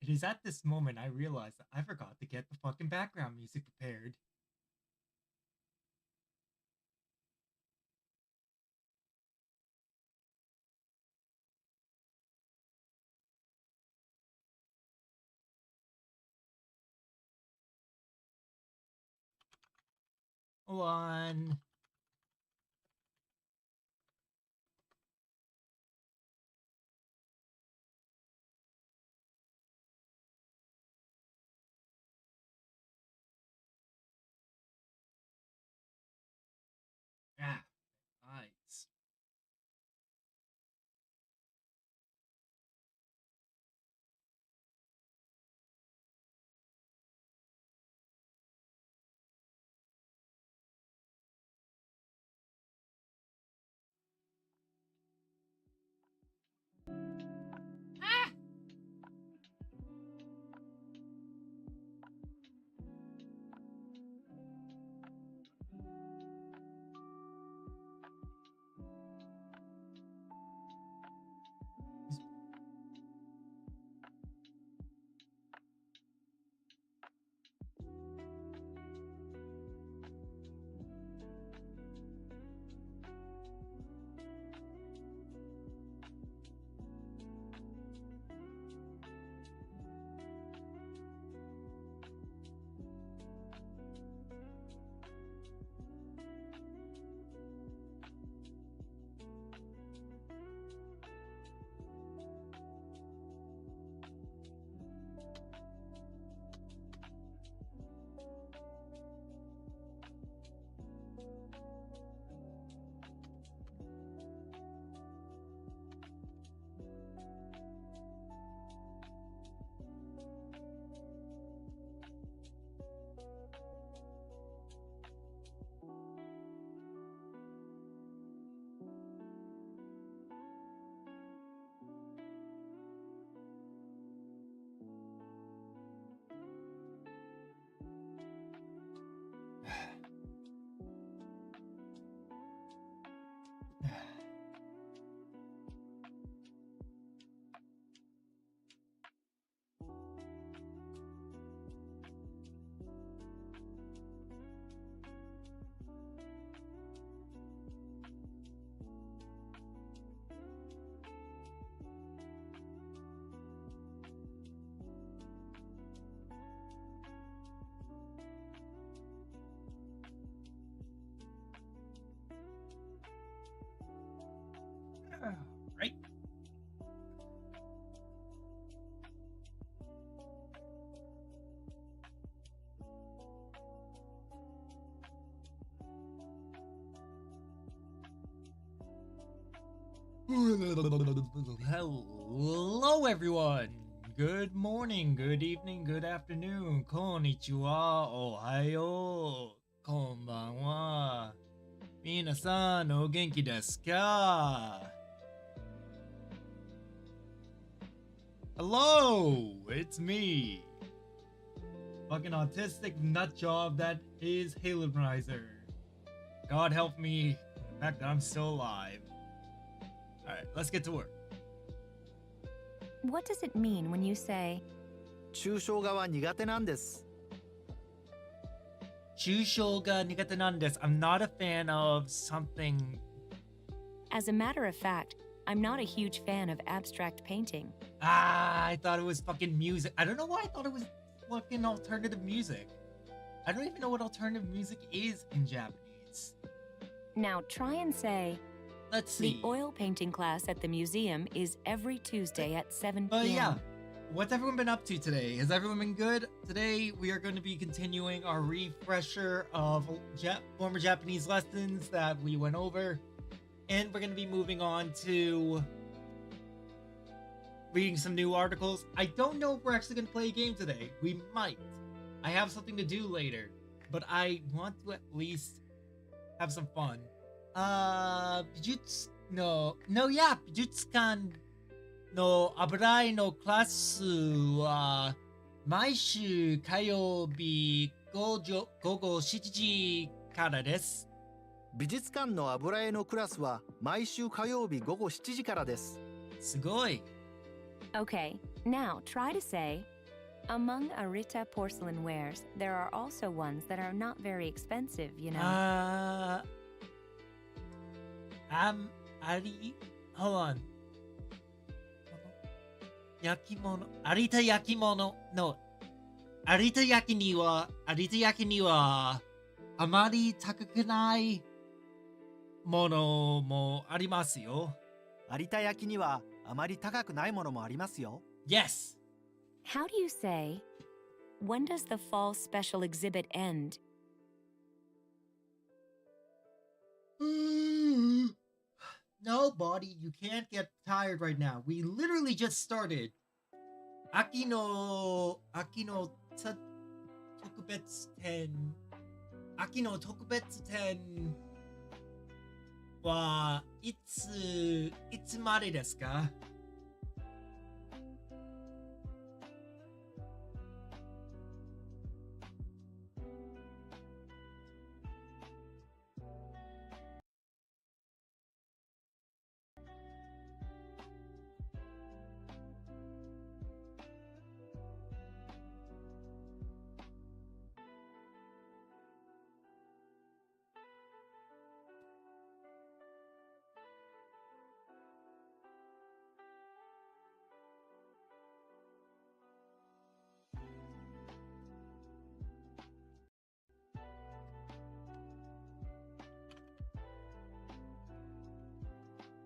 It is at this moment I realize that I forgot to get the fucking background music prepared. Hold on. Ah, nice. Ah! Right. Hello, everyone. Good morning, good evening, good afternoon. Konnichiwa, ohayo, konbanwa. Minasan, o genki desu ka? Hello, it's me. Fucking autistic nut job that is Halenizer. God help me, the fact that I'm still alive. Alright, let's get to work. What does it mean when you say, 抽象画は苦手なんです。 Chusho ga nigata nan desu. I'm not a fan of something. as a matter of fact, I'm not a huge fan of abstract painting? I thought it was fucking music. I don't know why I thought it was fucking alternative music. I don't even know what alternative music is in Japanese. Now try and say, Let's see. the oil painting class at the museum is every Tuesday at 7 p.m. Yeah. What's everyone been up to today? Has everyone been good? Today we are going to be continuing our refresher of former Japanese lessons that we went over. And we're going to be moving on to reading some new articles. I don't know if we're actually going to play a game today. We might. I have something to do later. But I want to at least have some fun. Bijutsukan の油絵のクラスは毎週火曜日午後7時からです。美術館の油絵のクラスは毎週火曜日午後7時からです。すごい。 Okay, now try to say, Among Arita porcelain wares, there are also ones that are not very expensive, you know. Hold on. 焼き物、有田焼き物の、有田焼にはあまり高くないものもありますよ。有田焼にはあまり高くないものもありますよ。Yes! How do you say, when does the fall special exhibit end? No, buddy, you can't get tired right now. We literally just started. 特別展。秋の特別展はいつまでですか？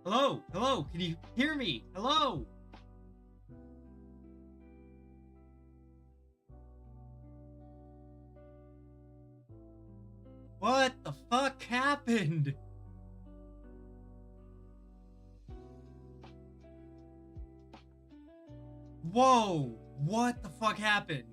Hello? Hello? Can you hear me? Hello? What the fuck happened? Whoa! What the fuck happened?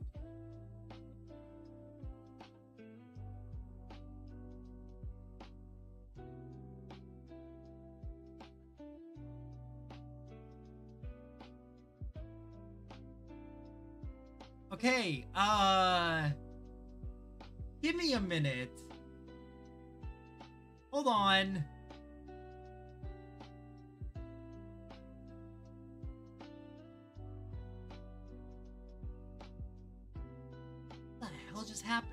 Okay, give me a minute. Hold on. What the hell just happened?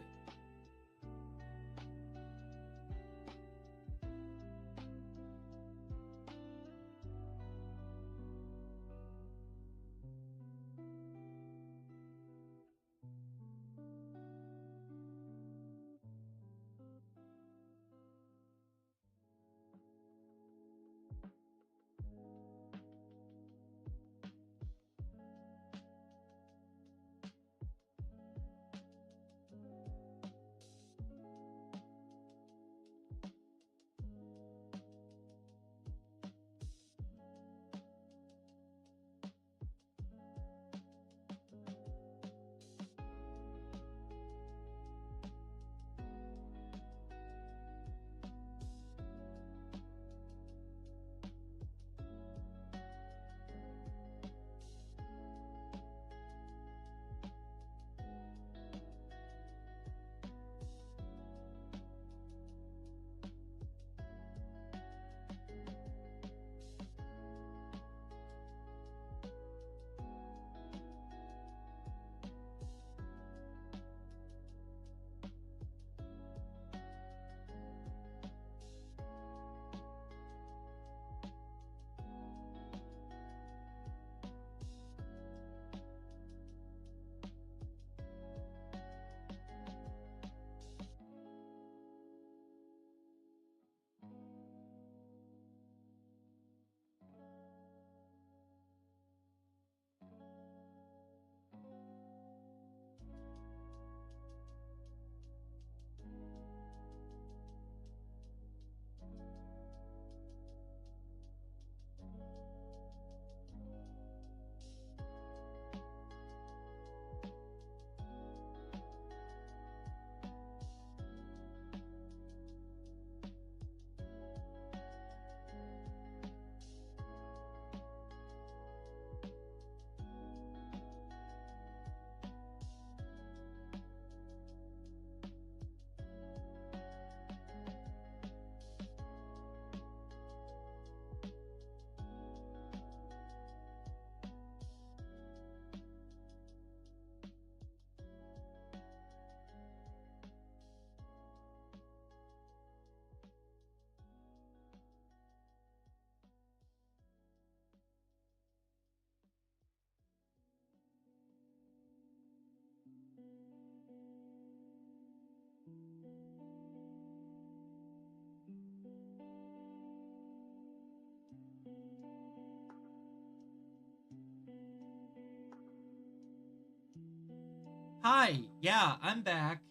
Hi, yeah, I'm back.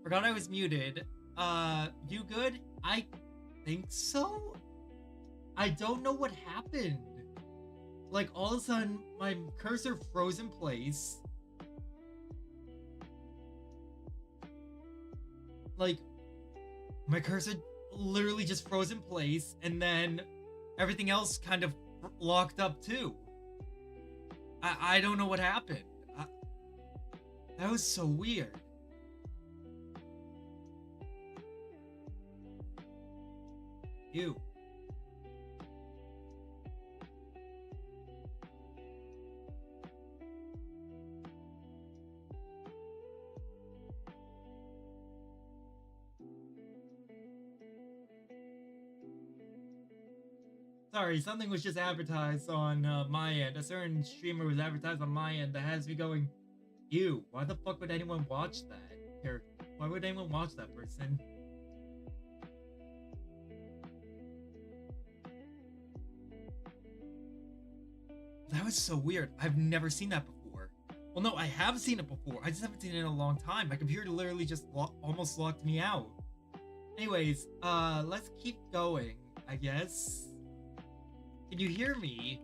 Forgot I was muted. You good? I think so? I don't know what happened. Like, all of a sudden, my cursor froze in place. Like, my cursor literally just froze in place, and then everything else kind of locked up too. I don't know what happened. That was so weird. Ew. Sorry, something was just advertised on my end. A certain streamer was advertised on my end that has me going, ew, why the fuck would anyone watch that character? Why would anyone watch that person? That was so weird. I've never seen that before. Well, no, I have seen it before. I just haven't seen it in a long time. My computer literally just almost locked me out. Anyways, let's keep going, I guess. Can you hear me?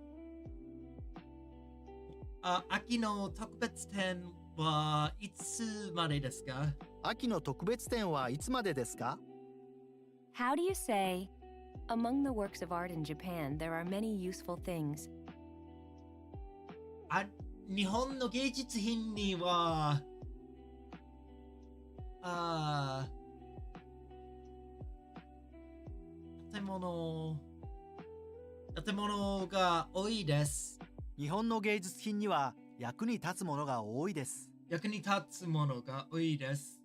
秋の特別展はいつまでですか? 秋の特別展はいつまでですか? How do you say, among the works of art in Japan, there are many useful things? 日本の芸術品には、建物が多いです。日本の芸術品には役に立つものが多いです。役に立つものが多いです。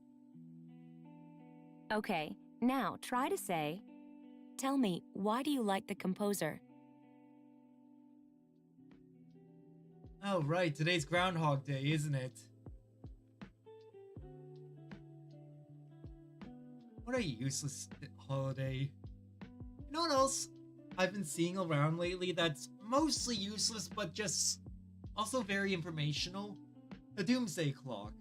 Okay, now try to say, tell me, why do you like the composer? Oh, right, today's Groundhog Day, isn't it? What a useless holiday. You know what else I've been seeing around lately that's mostly useless but just also very informational? The Doomsday Clock.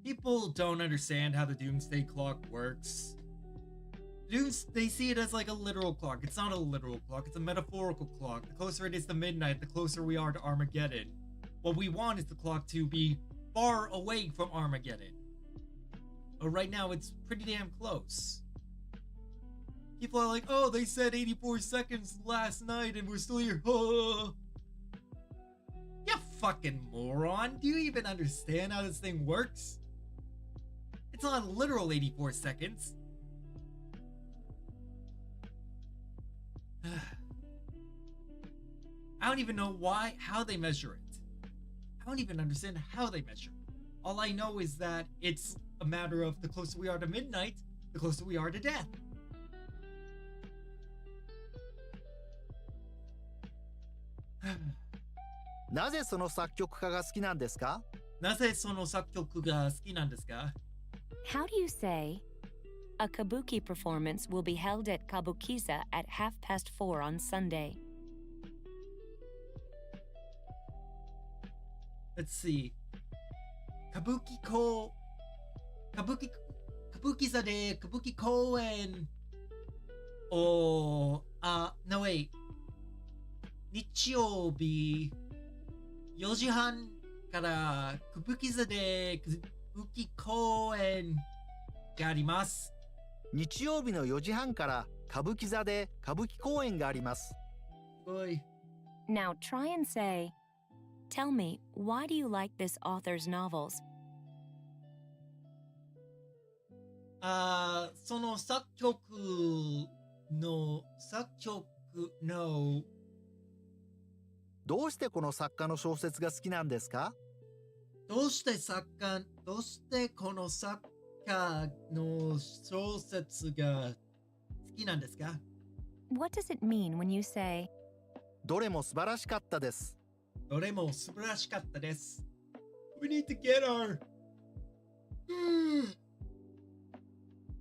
People don't understand how the Doomsday Clock works. They see it as like a literal clock. It's not a literal clock, it's a metaphorical clock. The closer it is to midnight, the closer we are to Armageddon. What we want is the clock to be far away from Armageddon. But right now, it's pretty damn close. People are like, oh, they said 84 seconds last night and we're still here. Oh. You fucking moron. Do you even understand how this thing works? It's not literal 84 seconds. I don't even know how they measure it. I don't even understand how they measure it. All I know is that it's a matter of the closer we are to midnight, the closer we are to death. なぜその作曲家が好きなんですか? なぜその作曲が好きなんですか? How do you say, a kabuki performance will be held at Kabukiza at 4:30 on Sunday? Let's see. 歌舞伎座で歌舞伎公演をno wait 日曜日4時半から歌舞伎座で歌舞伎公演があります。日曜日の4時半から歌舞伎座で歌舞伎公演があります。すごい。 Now try and say, tell me, why do you like this author's novels? その作曲のどうしてこの作家の小説が好きなんですか? どうしてこの作家の小説が好きなんですか? What does it mean when you say, どれも素晴らしかったです。どれも素晴らしかったです。We need to get our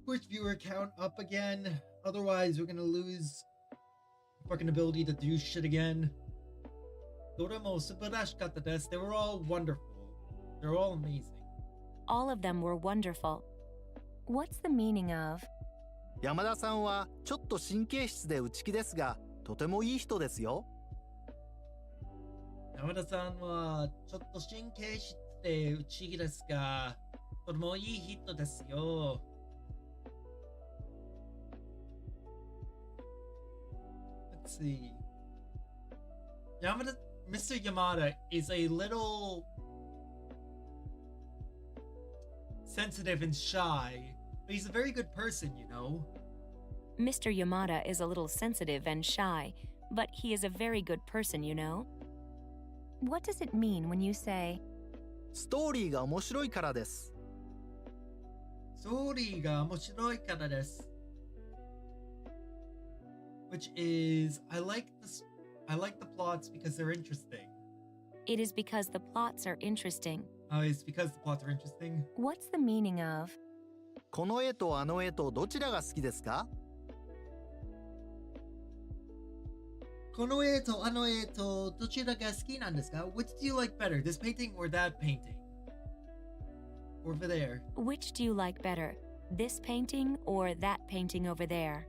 Twitch viewer count up again. Otherwise, we're gonna lose fucking ability to do shit again. Doremo subarashikatta desu. They were all wonderful. They're all amazing. All of them were wonderful. What's the meaning of 山田さんはちょっと神経質で内気ですが、とてもいい人ですよ。山田さんはちょっと神経質で内気ですが、とてもいい人ですよ。Let's see. Mr. Yamada is a little sensitive and shy, but he's a very good person, you know. Mr. Yamada is a little sensitive and shy, but he is a very good person, you know? What does it mean when you say ストーリーが面白いからです。ストーリーが面白いからです。Which is, I like the plots because they're interesting. it is because the plots are interesting? It's because the plots are interesting. What's the meaning of この絵とあの絵とどちらが好きですか？この絵とあの絵とどちらが好きなんですか? Which do you like better, this painting or that painting? Over there. which do you like better, this painting or that painting over there?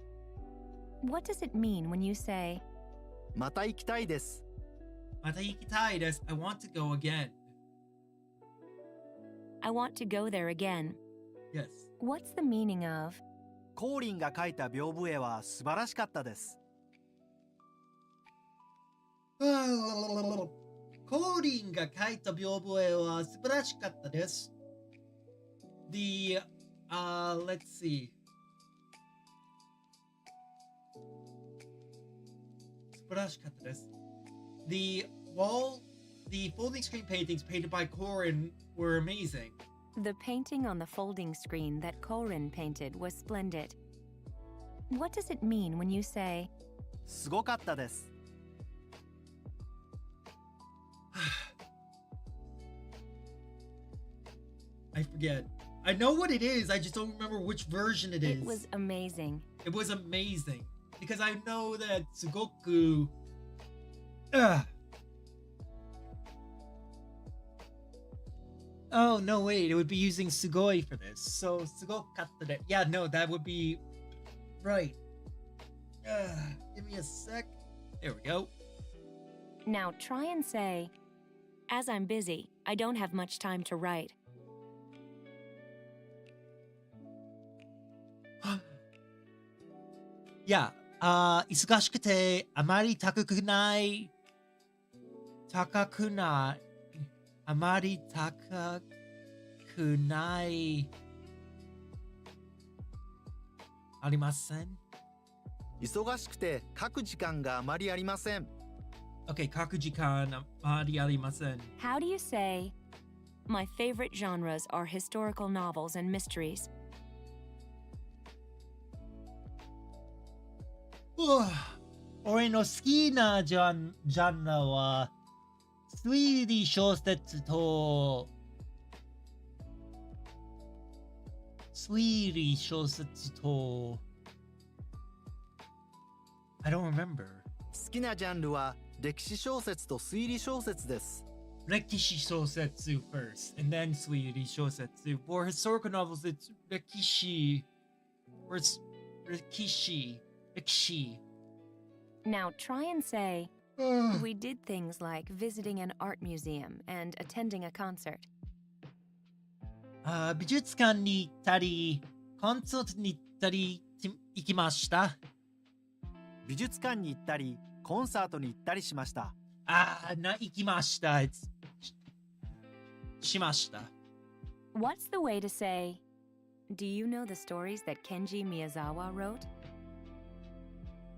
What does it mean when you say また行きたいです。また行きたいです. I want to go again. I want to go there again? Yes. What's the meaning of コーリンが描いた屏風絵は素晴らしかったです。コーリンが描いた屏風絵は素晴らしかったです. Let's see. 素晴らしかったです. The folding screen paintings painted by Corin were amazing. the painting on the folding screen that Corin painted was splendid? What does it mean when you say すごかったです。I forget. I know what it is, I just don't remember which version it is. it was amazing? It was amazing. Because I know that Sugoku... Ugh. Oh, no, wait. It would be using Sugoi for this. So, Sugokatta. Yeah, no, that would be... Right. Give me a sec. There we go. Now try and say, as I'm busy, I don't have much time to write. Yeah. 忙しくてあまり高くない。あまり高くない。ありません。忙しくて書く時間があまりありません。Okay, 書く時間あまりありません。 How do you say, my favorite genres are historical novels and mysteries? 俺の好きなジャンルは推理小説とI don't remember. 好きなジャンルは歴史小説と推理小説です。歴史小説 first, and then 推理小説. For historical novels, it's 歴史 or it's 歴史. Now try and say, we did things like visiting an art museum and attending a concert. 美術館に行ったり、コンサートに行ったり行きました。美術館に行ったり、コンサートに行ったりしました。行きました。しました。What's the way to say, do you know the stories that Kenji Miyazawa wrote?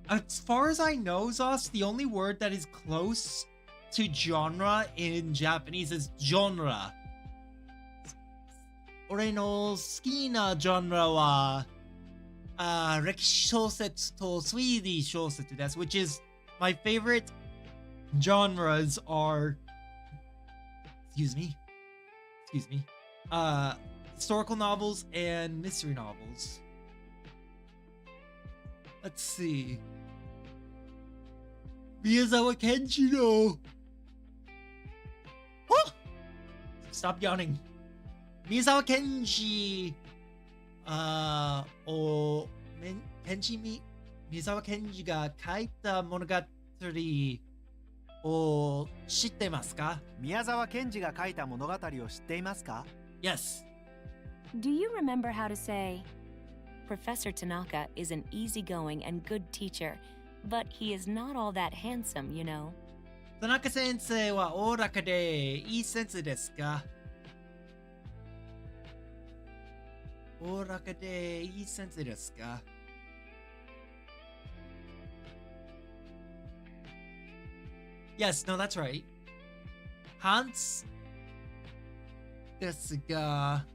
As far as I know, Zos, the only word that is close to genre in Japanese is genre. 俺の好きなジャンルは歴史小説と推理小説です which is my favorite genres are excuse me historical novels and mystery novels. Let's see. Miyazawa Kenshiro stop yawning. Miyazawa Kenji, Miyazawa Kenji が書いた物語を知ってますか？宮沢賢治が書いた物語を知っていますか？ Yes. Do you remember how to say, Professor Tanaka is an easygoing and good teacher, but he is not all that handsome, you know? 田中先生はおおらかでいい先生ですか？おおらかでいい先生ですか？ Yes, no, that's right. Hans ですが、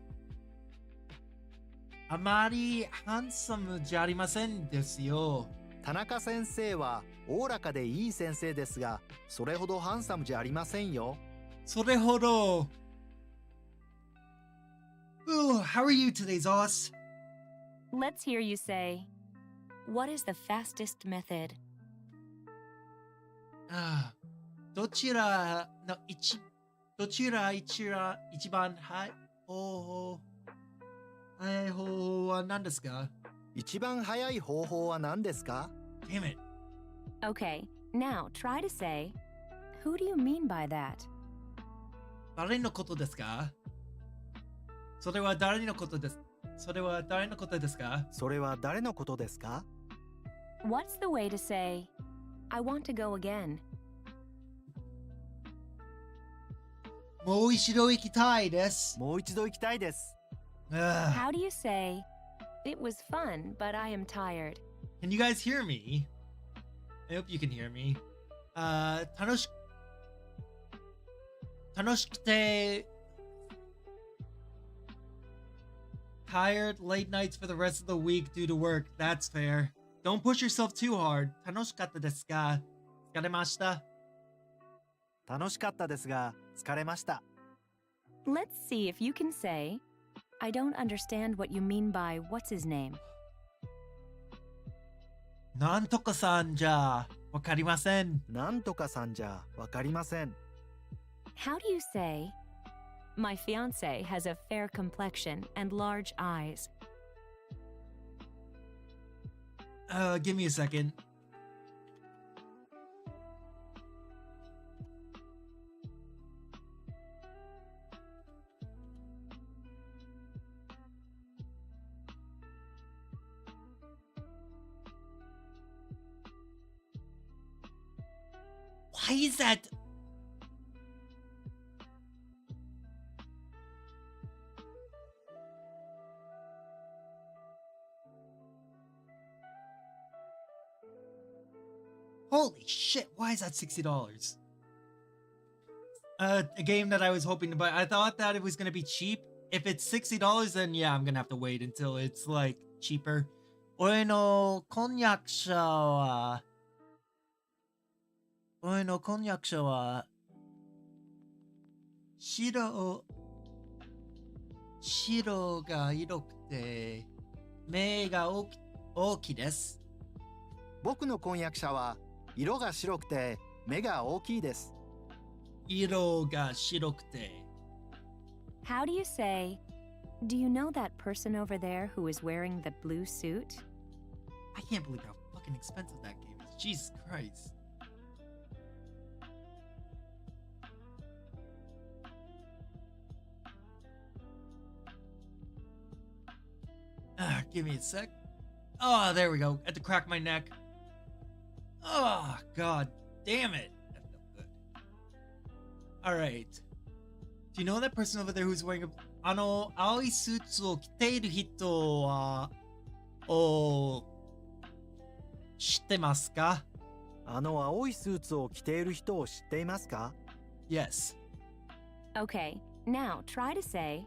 あまりハンサムじゃありませんですよ。田中先生はおおらかでいい先生ですが、それほどハンサムじゃありませんよ。それほど。Ooh, how are you today, Zos? Let's hear you say, what is the fastest method? ああ、どちら一番早い方法は何ですか？一番早い方法は何ですか？ Damn it. Okay, now try to say, who do you mean by that? 誰のことですか？それは誰のことです。それは誰のことですか？それは誰のことですか？ What's the way to say, I want to go again? もう一度行きたいです。もう一度行きたいです。Ugh. How do you say, it was fun, but I am tired? Can you guys hear me? I hope you can hear me. 楽しくて tired late nights for the rest of the week due to work. That's fair. Don't push yourself too hard. 楽しかったですが、疲れました。楽しかったですが、疲れました。Let's see if you can say, I don't understand what you mean by what's his name. なんとかさんじゃわかりません。なんとかさんじゃわかりません。How do you say, my fiance has a fair complexion and large eyes? Give me a second. Why is that? Holy shit, why is that $60? A game that I was hoping to buy. I thought that it was gonna be cheap. If it's $60, then yeah, I'm gonna have to wait until it's like cheaper. 俺の婚約者は白が色くて目が大きいです。僕の婚約者は色が白くて目が大きいです。色が白くて。How do you say, do you know that person over there who is wearing the blue suit? I can't believe how fucking expensive that game is. Jesus Christ. Give me a sec. Oh, there we go. I had to crack my neck. Oh, god damn it. That felt good. Alright. Do you know that person over there who's wearing a... 青いスーツを着ている人は、知ってますか？青いスーツを着ている人を知っていますか？ Yes. Okay, now try to say,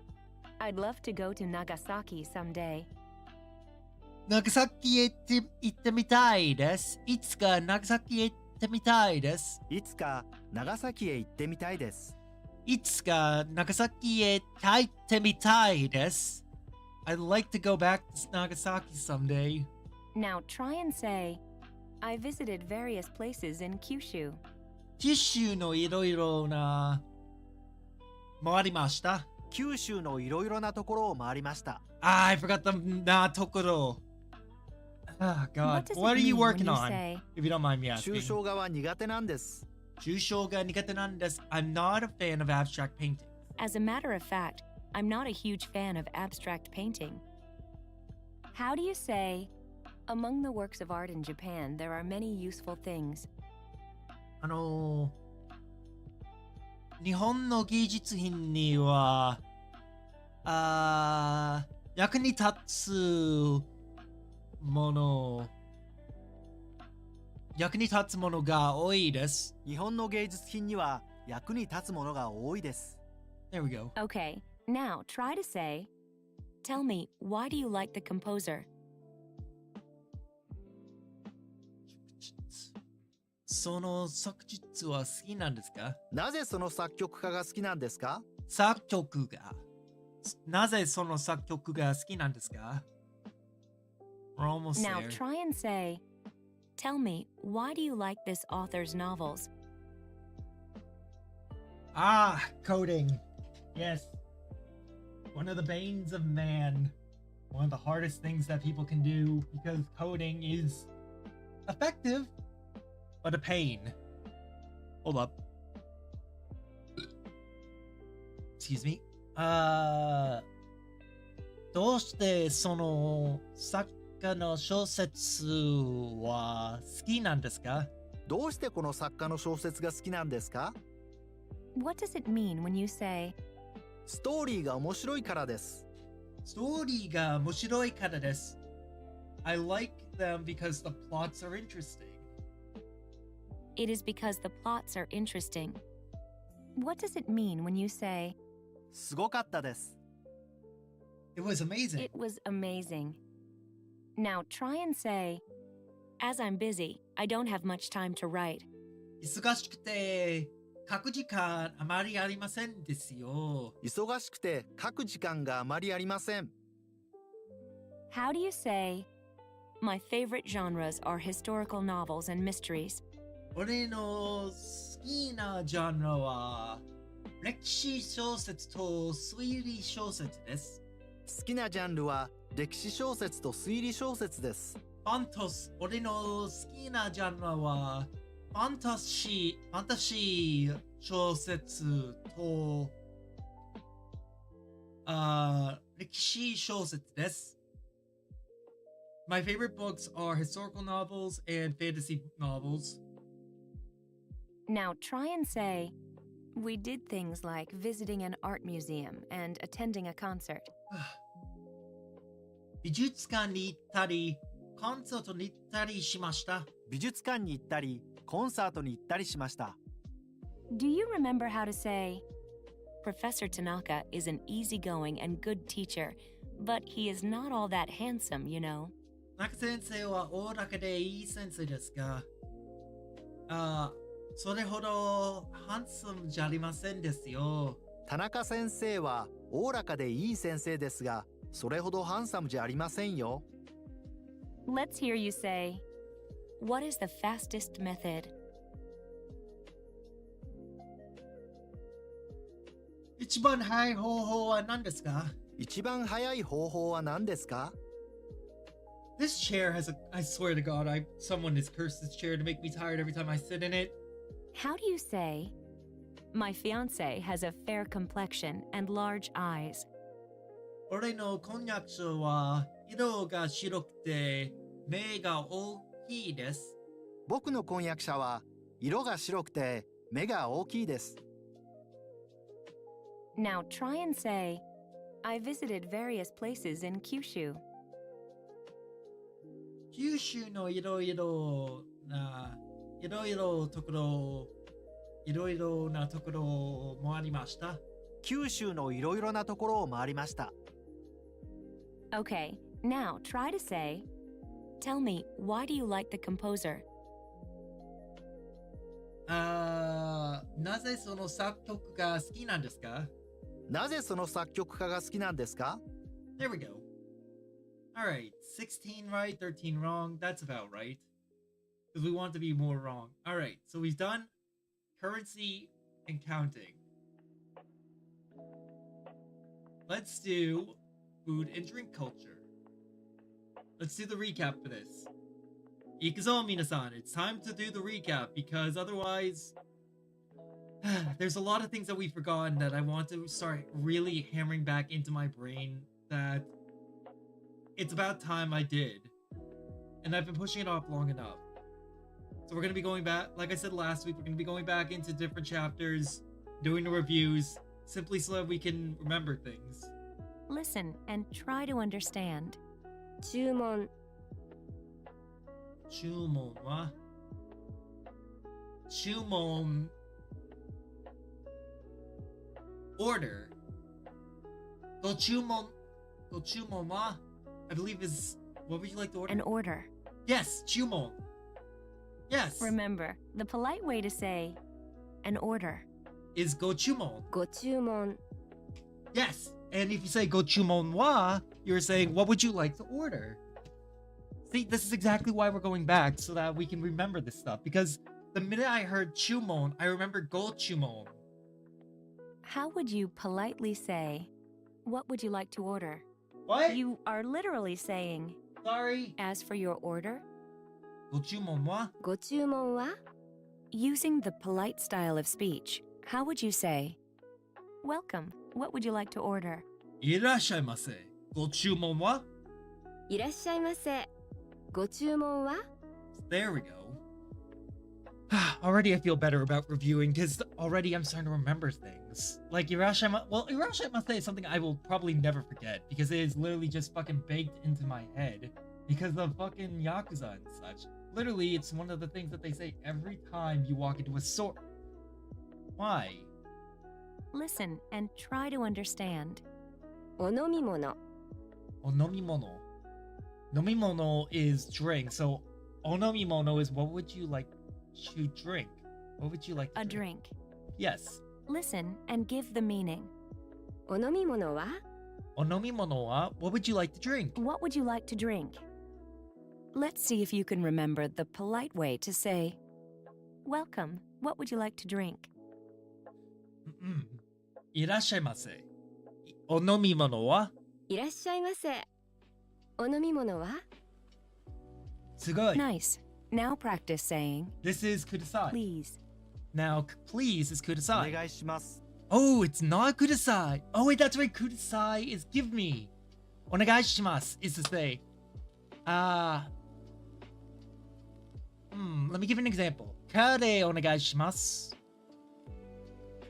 I'd love to go to Nagasaki someday. 長崎へ行ってみたいです。いつか長崎へ行ってみたいです。いつか長崎へ行ってみたいです。いつか長崎へ帰ってみたいです。I'd like to go back to Nagasaki someday. Now try and say, I visited various places in Kyushu. 九州のいろいろな回りました。九州のいろいろなところを回りました。I forgot the tokoro. Oh, God. does it What are you mean when working you on? say- If you don't mind me asking. 抽象画は苦手なんです。抽象が苦手なんです。I'm not a fan of abstract painting. As a matter of fact, I'm not a huge fan of abstract painting. How do you say, among the works of art in Japan, there are many useful things? 日本の芸術品には、役に立つものが多いです。日本の芸術品には役に立つものが多いです。There we go. Okay, now try to say, tell me, why do you like the composer? その作術は好きなんですか？なぜその作曲家が好きなんですか？なぜその作曲が好きなんですか？ We're almost Now there. try and say, tell me, why do you like this author's novels? Coding. Yes. One of the banes of man. One of the hardest things that people can do because coding is effective, but a pain. Hold up. Excuse me. どうしてその作家の小説は好きなんですか？どうしてこの作家の小説が好きなんですか？ What does it mean when you say, ストーリーが面白いからです。ストーリーが面白いからです。I like them because the plots are interesting. it is because the plots are interesting? What does it mean when you say, すごかったです。It was amazing. it was amazing? Now try and say, as I'm busy, I don't have much time to write. 忙しくて書く時間あまりありませんですよ。忙しくて書く時間があまりありません。How do you say, my favorite genres are historical novels and mysteries? 俺の好きなジャンルは歴史小説と推理小説です。好きなジャンルは歴史小説と推理小説です。俺の好きなジャンルはファンタジー小説と歴史小説です。My favorite books are historical novels and fantasy novels. Now try and say, we did things like visiting an art museum and attending a concert. 美術館に行ったり、コンサートに行ったりしました。美術館に行ったり、コンサートに行ったりしました。Do you remember how to say, Professor Tanaka is an easygoing and good teacher, but he is not all that handsome, you know? 田中先生はおおらかでいい先生ですが、それほどハンサムじゃありませんですよ。田中先生はおおらかでいい先生ですが、それほどハンサムじゃありませんよ。Let's hear you say, what is the fastest method? 一番早い方法は何ですか？一番早い方法は何ですか？ This chair has I swear to God, someone has cursed this chair to make me tired every time I sit in it. How do you say, my fiance has a fair complexion and large eyes? 俺の婚約者は色が白くて目が大きいです。僕の婚約者は色が白くて目が大きいです。Now try and say, I visited various places in Kyushu. 九州のいろいろなところもありました。九州のいろいろなところを回りました。Okay, now try to say, tell me, why do you like the composer? なぜその作曲が好きなんですか？なぜその作曲家が好きなんですか？ There we go. Alright, 16 right, 13 wrong. That's about right. Because we want to be more wrong. Alright, so we've done currency and counting. let's do food and drink culture. Let's do the recap for this. Ikuzo, minasan. It's time to do the recap because otherwise, there's a lot of things that we've forgotten that I want to start really hammering back into my brain that it's about time I did. And I've been pushing it off long enough. So we're going to be going back, like I said last week, we're going to be going back into different chapters, doing the reviews, simply so that we can remember things. Listen and try to understand. 注文 Chumon wa? Chumon. Order. Gochumon wa? I believe is, what would you like to order? An order. Yes, chumon. Yes. Remember, the polite way to say an order. Is gochumon. ご注文 Yes. And if you say gochumon wa, you're saying, what would you like to order? See, this is exactly why we're going back, so that we can remember this stuff. Because the minute I heard chumon, I remember gochumon. How would you politely say, what would you like to order? What? You are literally saying, Sorry. as for your order, Gochumon wa? ご注文は using the polite style of speech, how would you say, welcome, what would you like to order? Irashaimase. Gochumon wa? いらっしゃいませご注文は There we go. Already I feel better about reviewing because already I'm starting to remember things. Like Irashaimase. Well, Irashaimase is something I will probably never forget because it is literally just fucking baked into my head because of fucking Yakuza and such. Literally, it's one of the things that they say every time you walk into a store. Why? Listen and try to understand. お飲み物 Onomimono. Nomimono is drink, so onomimono is what would you like to drink? What would you like to A drink. Yes. Listen and give the meaning. お飲み物は Onomimono wa, what would you like to drink? What would you like to drink? Let's see if you can remember the polite way to say, welcome, what would you like to drink? Irashaimase. Onomimono wa? いらっしゃいませお飲み物は Sugoi. Nice. Now practice saying, This is kudasai. please. Now, please is お kudasai. 願いします Oh, it's not kudasai. Oh, wait, that's right. Kudasai is give me. Onegai shimasu is to say, let me give an example. Kare onegai shimasu.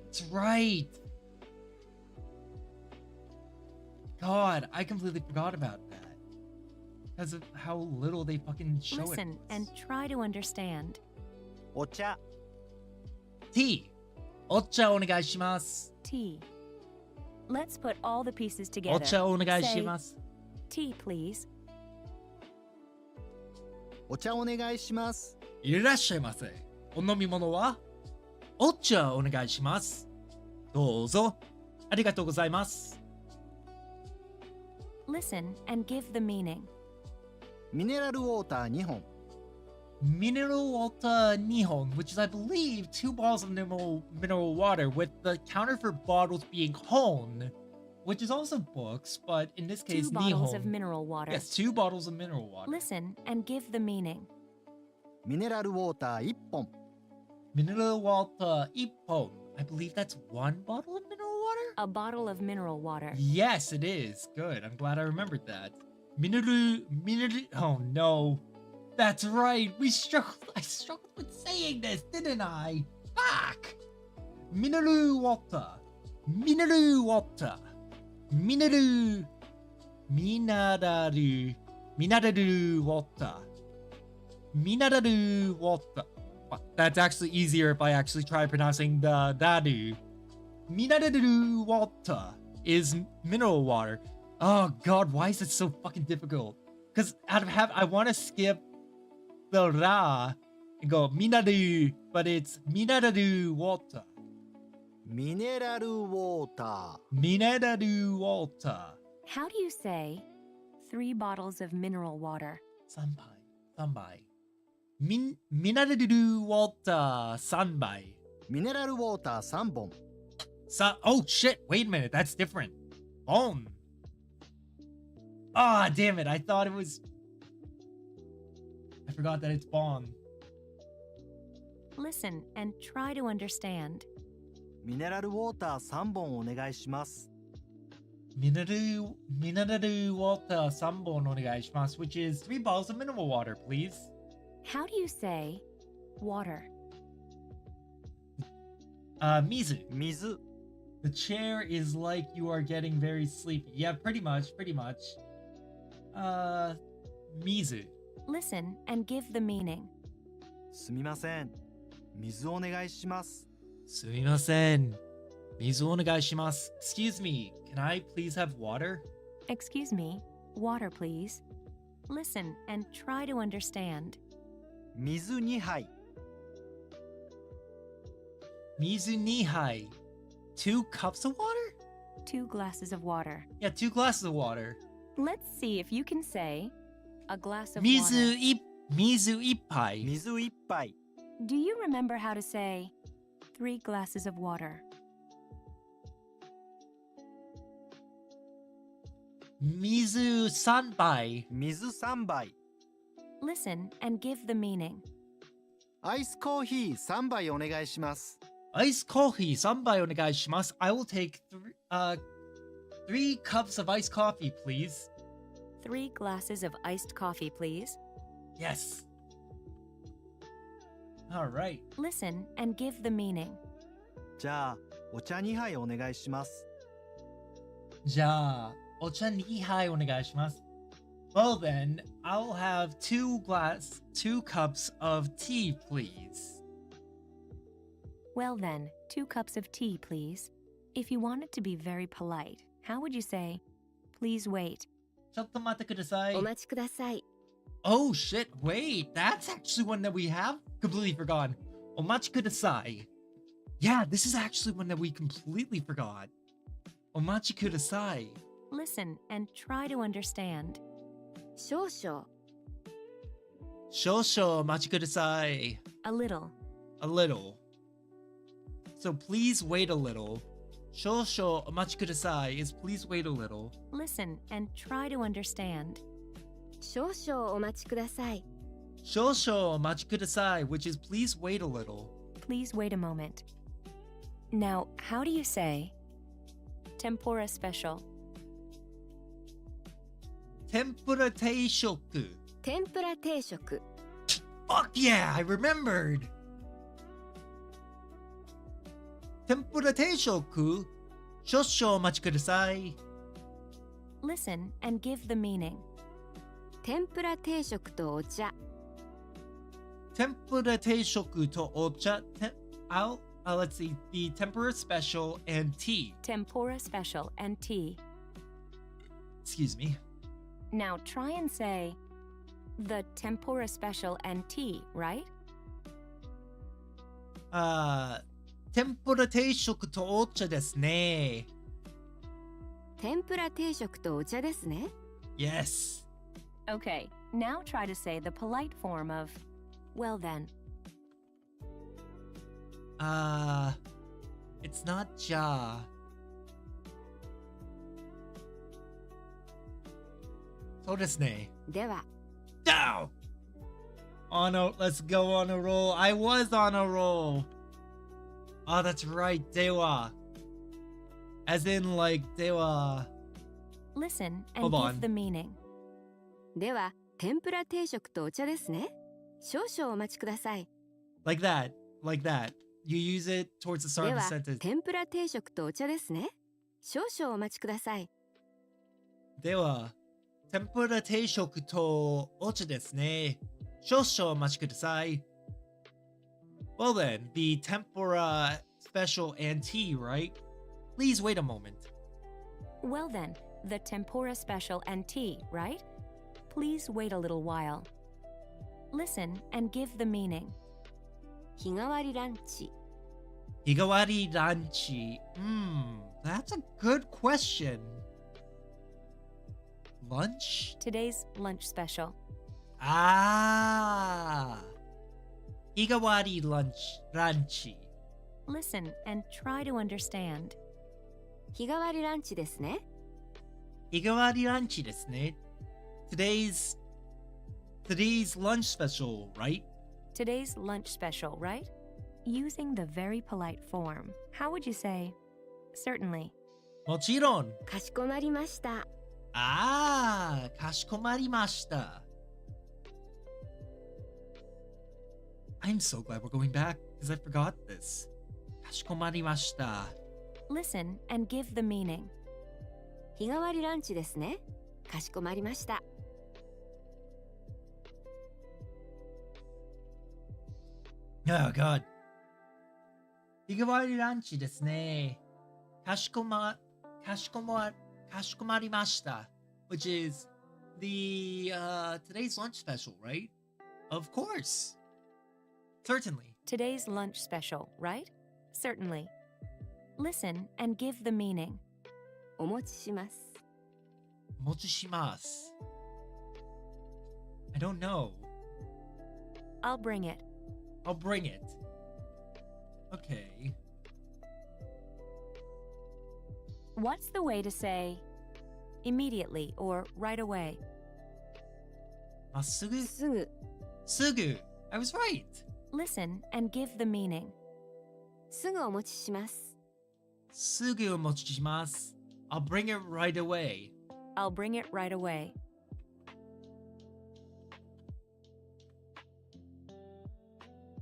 That's right. God, I completely forgot about that. Because of how little they fucking show Listen it. and try to understand. お茶 Tea. Ocha onegai shimasu. Tea. Let's put all the pieces together. Ocha onegai Say, shimasu. tea, please. お茶お願いします Irashaimase. Onomimono wa? Ocha onegai shimasu. Douzo. Arigatou gozaimasu. Listen and give the meaning. ミネラルウォーター2本 Mineral water nihon, which is, I believe, 2 bottles of mineral water, with the counter for bottles being hon, which is also books, but in this case, 2 bottles nihon. of mineral water. Yes, 2 bottles of mineral water. Listen and give the meaning. ミネラルウォーター1本 Mineral water ippon. I believe that's 1 bottle of mineral water? A bottle of mineral water. Yes, it is. Good. I'm glad I remembered that. Mineral. Oh no. That's right. I struggled with saying this, didn't I? Fuck. Mineral water. Mineral water. Mineral. Mineraru. Mineraru water. Mineraru water. That's actually easier if I actually try pronouncing the daru. Mineraru water is mineral water. Oh god, why is it so fucking difficult? Because I want to skip the ra and go minaru, but it's mineraru water. ミネラルウォータ Mineraru water. How do you say 3 bottles of mineral water? Sanbai. Mineraru water sanbai. ーミネラルウォーター3本 Oh shit, wait a minute, that's different. Bon. Ah, damn it. I thought it was... I forgot that it's bon. Listen and try to understand. ミネラルウォーター3本お願いします。Mineral water 3本お願いします which is 3 bottles of mineral water, please. How do you say water? Mizu. 水、 The chair is like you are getting very sleepy. Yeah, pretty much. Mizu. Listen and give the meaning. すみません。水お願いします。すみません。水お願いします Excuse me, can I please have water? Excuse me, water please. Listen and try to understand. 水2杯、水2杯 2 cups of water? 2 glasses of water. Yeah, 2 glasses of water. Let's see if you can say a glass of 水 water. 1杯水1杯、 Do you remember how to say 3 glasses of water? 水3杯水3杯、 Listen and give the meaning. アイスコーヒー3杯お願いします。アイスコーヒー3杯お願いします I will take 3 cups of iced coffee, please. 3 glasses of iced coffee, please. Yes. All right. Listen and give the meaning. じゃあ、お茶2杯お願いします。じゃあ、お茶2杯お願いします Well then, I'll have 2 cups of tea, please. Well then, 2 cups of tea, please. If you wanted to be very polite, how would you say, please wait? ちょっと待ってください。お待ちください。 Oh shit, wait, that's actually one that we have completely forgotten. お待ちください Yeah, this is actually one that we completely forgot. お待ちください Listen and try to understand. 少々、少々お待ちください A little. A little. So please wait a little. 少々お待ちください is please wait a little. Listen and try to understand. 少々お待ちください。少々お待ちください which is please wait a little. Please wait a moment. Now, how do you say tempura special? 天ぷら定食天ぷら定食、 Fuck yeah, I remembered. 天ぷら定食少々お待ちください Listen and give the meaning. 天ぷら定食とお茶、天ぷら定食とお茶let's see, the tempura special and tea. Tempura special and tea. Excuse me. Now try and say the tempura special and tea, right? 天ぷら定食とお茶ですね天ぷら定食とお茶ですね。 Yes. Okay, now try to say the polite form of well then. It's not じゃあそうですねでは、 Down! Let's go on a roll. I was on a roll. Oh, that's right. Dewa. As in, like, Dewa. Listen and Hold give on. the meaning. では、天ぷら定食とお茶ですね。少々お待ちください。 Like that. Like that. You use it towards the start で of は the sentence. 天ぷら定食とお茶ですね。少々お待ちください。 Dewa. Tempura teishoku to ocha desu ne. Shosho omachi kudasai. Well then, the tempura special and tea, right? Please wait a moment. Well then, the tempura special and tea, right? Please wait a little while. Listen and give the meaning. 日替わりランチ、 Higawari ranchi. That's a good question. Lunch? Today's lunch special. Ah. Higawari lunch. Ranchi. Listen and try to understand. 日替わりランチですね。日替わりランチですね. Today's lunch special, right? Today's lunch special, right? Using the very polite form, how would you say, certainly? もちろん.かしこまりました。ああ、かしこまりました. I'm so glad we're going back because I forgot this. かしこまりました. Listen and give the meaning. 日替わりランチですね。かしこまりました。Oh god. 日替わりランチですね. かしこまりました. Which is the today's lunch special, right? Of course. Certainly. Today's lunch special, right? Certainly. Listen and give the meaning. お持ちします。お持ちします. I don't know. I'll bring it. I'll bring it. Okay. What's the way to say immediately or right away? まっすぐ?すぐ。すぐ. I was right. Listen and give the meaning. すぐお持ちします。すぐお持ちします. I'll bring it right away. I'll bring it right away.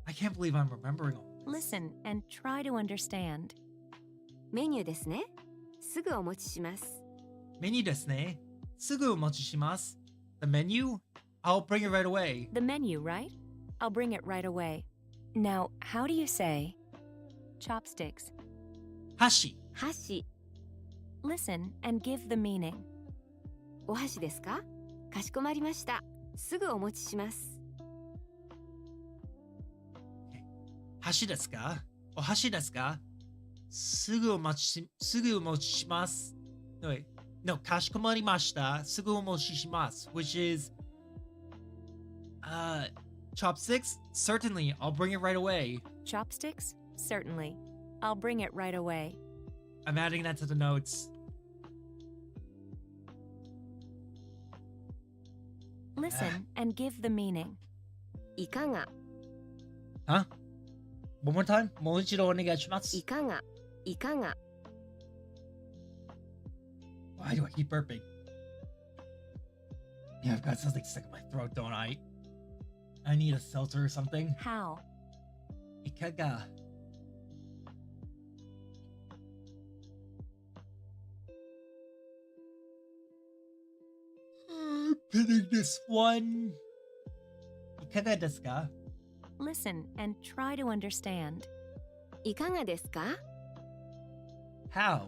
I can't believe I'm remembering all this. Listen and try to understand. メニューですね。すぐお持ちします。メニューですね. すぐお持ちします. The menu? I'll bring it right away. The menu, right? I'll bring it right away. Now, how do you say chopsticks? 箸. 箸。Listen and give the meaning. お箸ですか？かしこまりました。すぐお持ちします。箸ですか? お箸ですか? すぐお持ちします. No, wait. No, かしこまりました. すぐお持ちします. Which is chopsticks? Certainly, I'll bring it right away. Chopsticks? Certainly. I'll bring it right away. I'm adding that to the notes. Listen and give the meaning. いかが。Huh? One more time? もう一度お願いします. いかが。いかが。Why do I keep burping? Yeah, I've got something stuck in my throat, don't I? I need a seltzer or something. How? いかが. Pinning this one. いかがですか? Listen and try to understand. いかがですか？ How?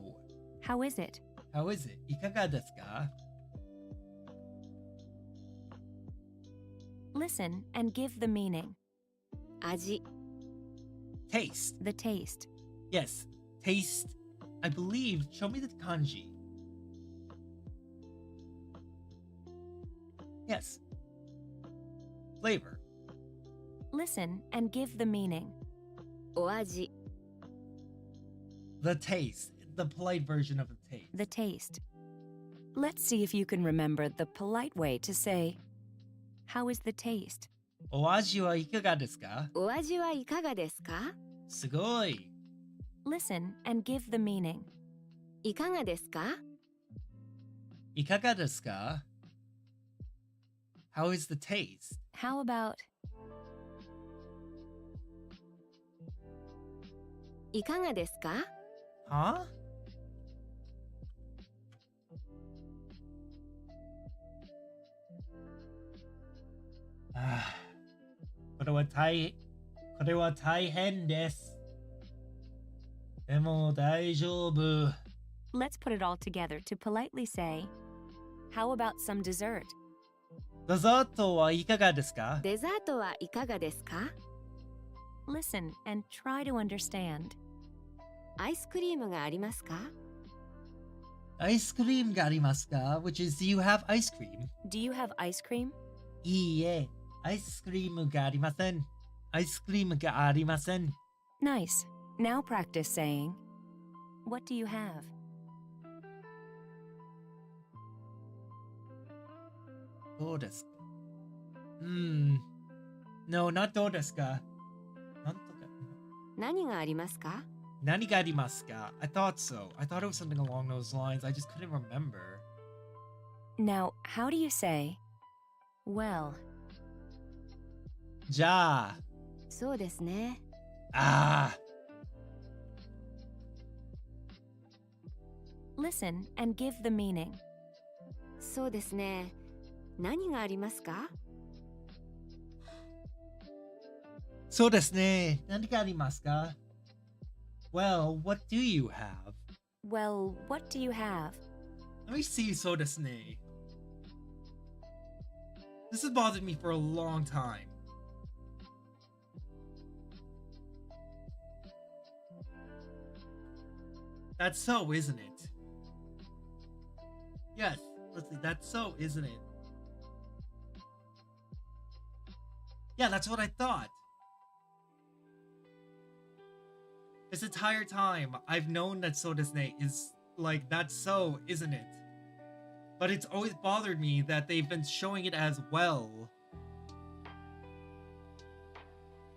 How is it? How is it? いかがですか? Listen and give the meaning. 味。Taste. The taste. Yes, taste. I believe. Show me the kanji. Yes. Flavor. Listen and give the meaning. お味。The taste. The polite version of the taste. The taste. Let's see if you can remember the polite way to say, how is the taste? お味はいかがですか? お味はいかがですか？すごい. Listen and give the meaning. いかがですか？いかがですか? How is the taste? How about, いかがですか？ Huh? Ah, これは大変です。でも大丈夫。 let's put it all together to politely say, how about some dessert? デザートはいかがですか? デザートはいかがですか？ Listen and try to understand. アイスクリームがありますか？アイスクリームがありますか? Which is, do you have ice cream? Do you have ice cream? いいえ、アイスクリームがありません。アイスクリームがありません。 Nice. Now practice saying, what do you have? どうですか? No, not どうですか? なんとか。何がありますか? 何がありますか? I thought so. I thought it was something along those lines. I just couldn't remember. Now, how do you say, well? じゃあ。そうですね。ああ。Listen and give the meaning. そうですね。何がありますか? そうですね。何がありますか? Well, what do you have? Well, what do you have? Let me see そうですね. This has bothered me for a long time. That's so, isn't it? Yes, let's see. That's so, isn't it? Yeah, that's what I thought. This entire time, I've known that so desu ne is like, that's so, isn't it? But it's always bothered me that they've been showing it as well.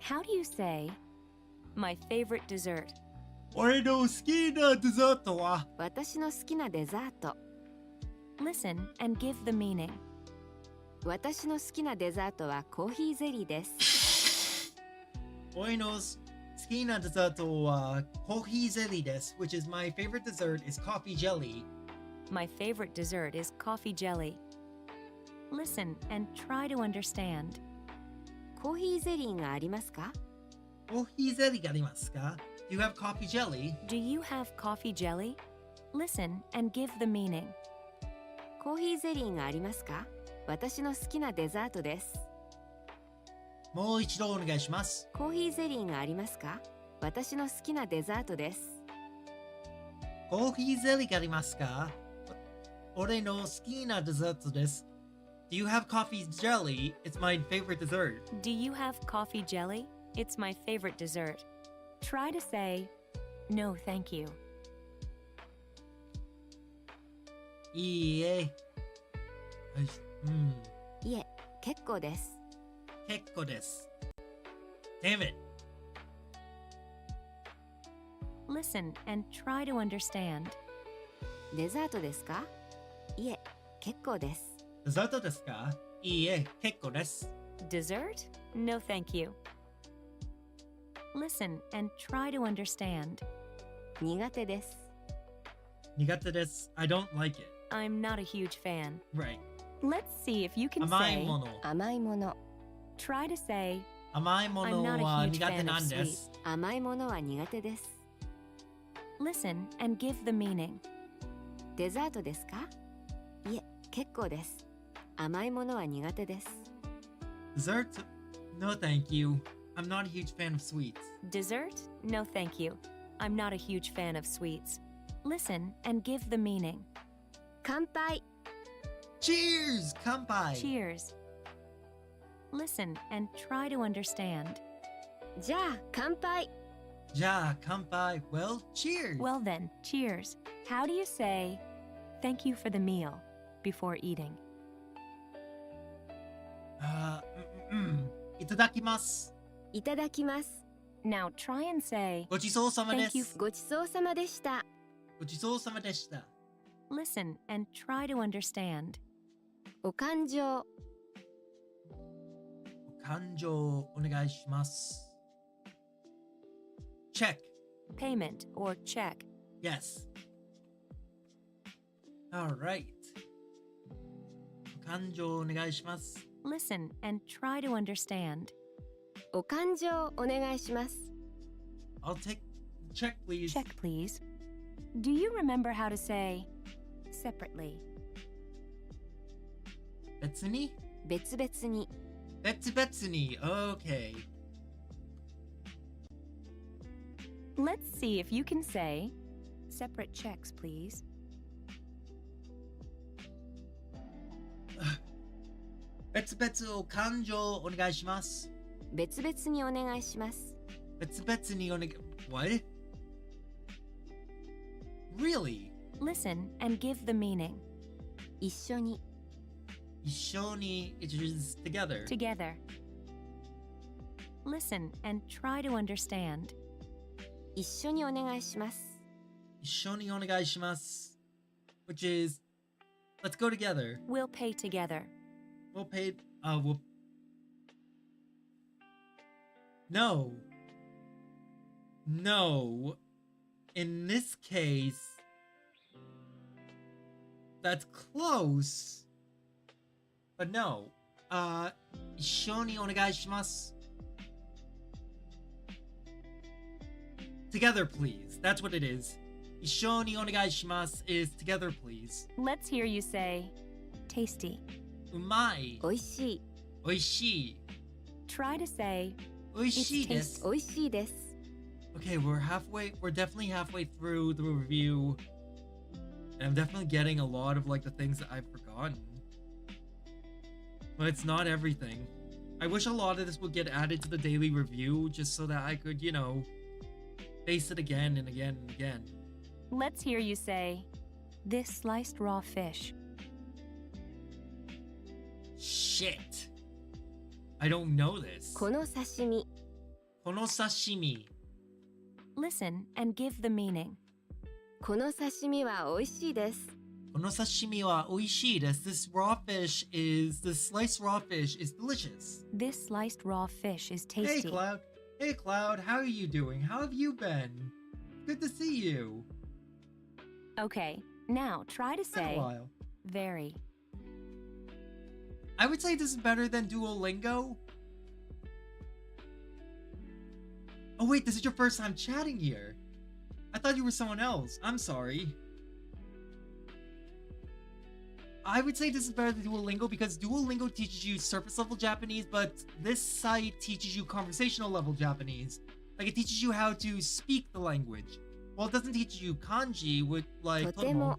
How do you say, my favorite dessert? 俺の好きなデザートは私の好きなデザート。Listen and give the meaning. 私の好きなデザートはコーヒーゼリーです。俺の好きなデザートはコーヒーゼリーです which is my favorite dessert is coffee jelly. My favorite dessert is coffee jelly. Listen and try to understand. コーヒーゼリーがありますか? コーヒーゼリーがありますか? Do you have coffee jelly? Do you have coffee jelly? Listen and give the meaning. コーヒーゼリーがありますか? 私の好きなデザートです。もう一度お願いします。コーヒーゼリーがありますか? 私の好きなデザートです。コーヒーゼリーがありますか? 俺の好きなデザートです。Do you have coffee jelly? It's my favorite dessert. Do you have coffee jelly? It's my favorite dessert. Try to say, no, thank you. いいえ。いえ、結構です。結構です。Damn it. Listen and try to understand. デザートですか? いえ、結構です。デザートですか? いいえ、結構です。Dessert? No, thank you. Listen and try to understand. 苦手です。苦手です。I don't like it. I'm not a huge fan. Right. Let's see if you can 甘い say, もの。甘いもの。try to say, 甘いもの I'm not は a huge 苦手 fan な of んです sweets.。甘いものは苦手です。Listen and give the meaning. デザートですか? いえ、結構です。甘いものは苦手です。Dessert? No, thank you. I'm not a huge fan of sweets. Dessert? No, thank you. I'm not a huge fan of sweets. Listen and give the meaning. 乾杯。Cheers! 乾杯 Cheers. Listen and try to understand. じゃあ、乾杯。じゃあ、乾杯 Well, cheers! Well then, cheers. How do you say, thank you for the meal before eating? いただきます。いただきます。Now try and say, ごちそうさまで Thank you す。ごちそうさまでした。ごちそうさまでした。listen and try to understand. お勘定。感情お願いします。Check. Payment or check. Yes. Alright. 感情お願いします。Listen and try to understand. お勘定お願いします。I'll take check, please. Check, please. Do you remember how to say separately? 別に別々に。別々に Okay. Let's see if you can say separate checks, please. 別々を感情お願いします。別々にお願いします。別々にお願い What? Really? Listen and give the meaning. 一緒に。Ishoni is together. Together. Listen and try to understand. 一緒にお願いします。 Ishoni onegaishimasu, which is let's go together. We'll pay together. We'll pay. We'll. No. No. In this case, that's close. But no. Ishoni onegaishimasu. Together, please. That's what it is. Ishoni onegaishimasu is together, please. Let's hear you say, tasty. Umai. おいしい。 Oishii. Try to say, Oishii It's desu. おいしいです。 Okay, we're definitely halfway through the review. And I'm definitely getting a lot of like the things that I've forgotten. But it's not everything. I wish a lot of this would get added to the daily review just so that I could, face it again and again and again. let's hear you say, this sliced raw fish. Shit. I don't know this. この刺身。 Kono sashimi. Listen and give the meaning. この刺身はおいしいです。 Kono sashimi wa oishii desu. This sliced raw fish is delicious. This sliced raw fish is Hey, tasty. Cloud. Hey, Cloud. How are you doing? How have you been? Good to see you. Okay, now try to It's been a say, while. very. I would say this is better than Duolingo. Oh wait, this is your first time chatting here. I thought you were someone else. I'm sorry. I would say this is better than Duolingo because Duolingo teaches you surface level Japanese, but this site teaches you conversational level Japanese. Like it teaches you how to speak the language. Well, it doesn't teach you kanji with like とても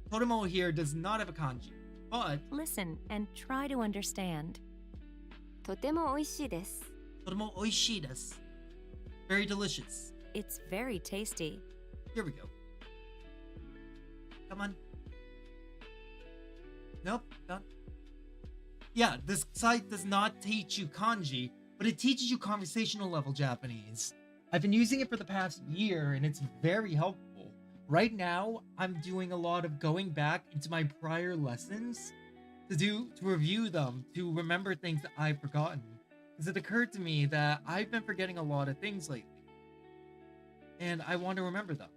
Totemo here does not have a kanji. But Listen and try to understand. とてもおいしいです。 totemo oishii desu. Very delicious. It's very tasty. Here we go. Come on. Nope, not. Yeah, this site does not teach you kanji, but it teaches you conversational level Japanese. I've been using it for the past year and it's very helpful. Right now, I'm doing a lot of going back into my prior lessons to review them, to remember things that I've forgotten. Because it occurred to me that I've been forgetting a lot of things lately. And I want to remember them.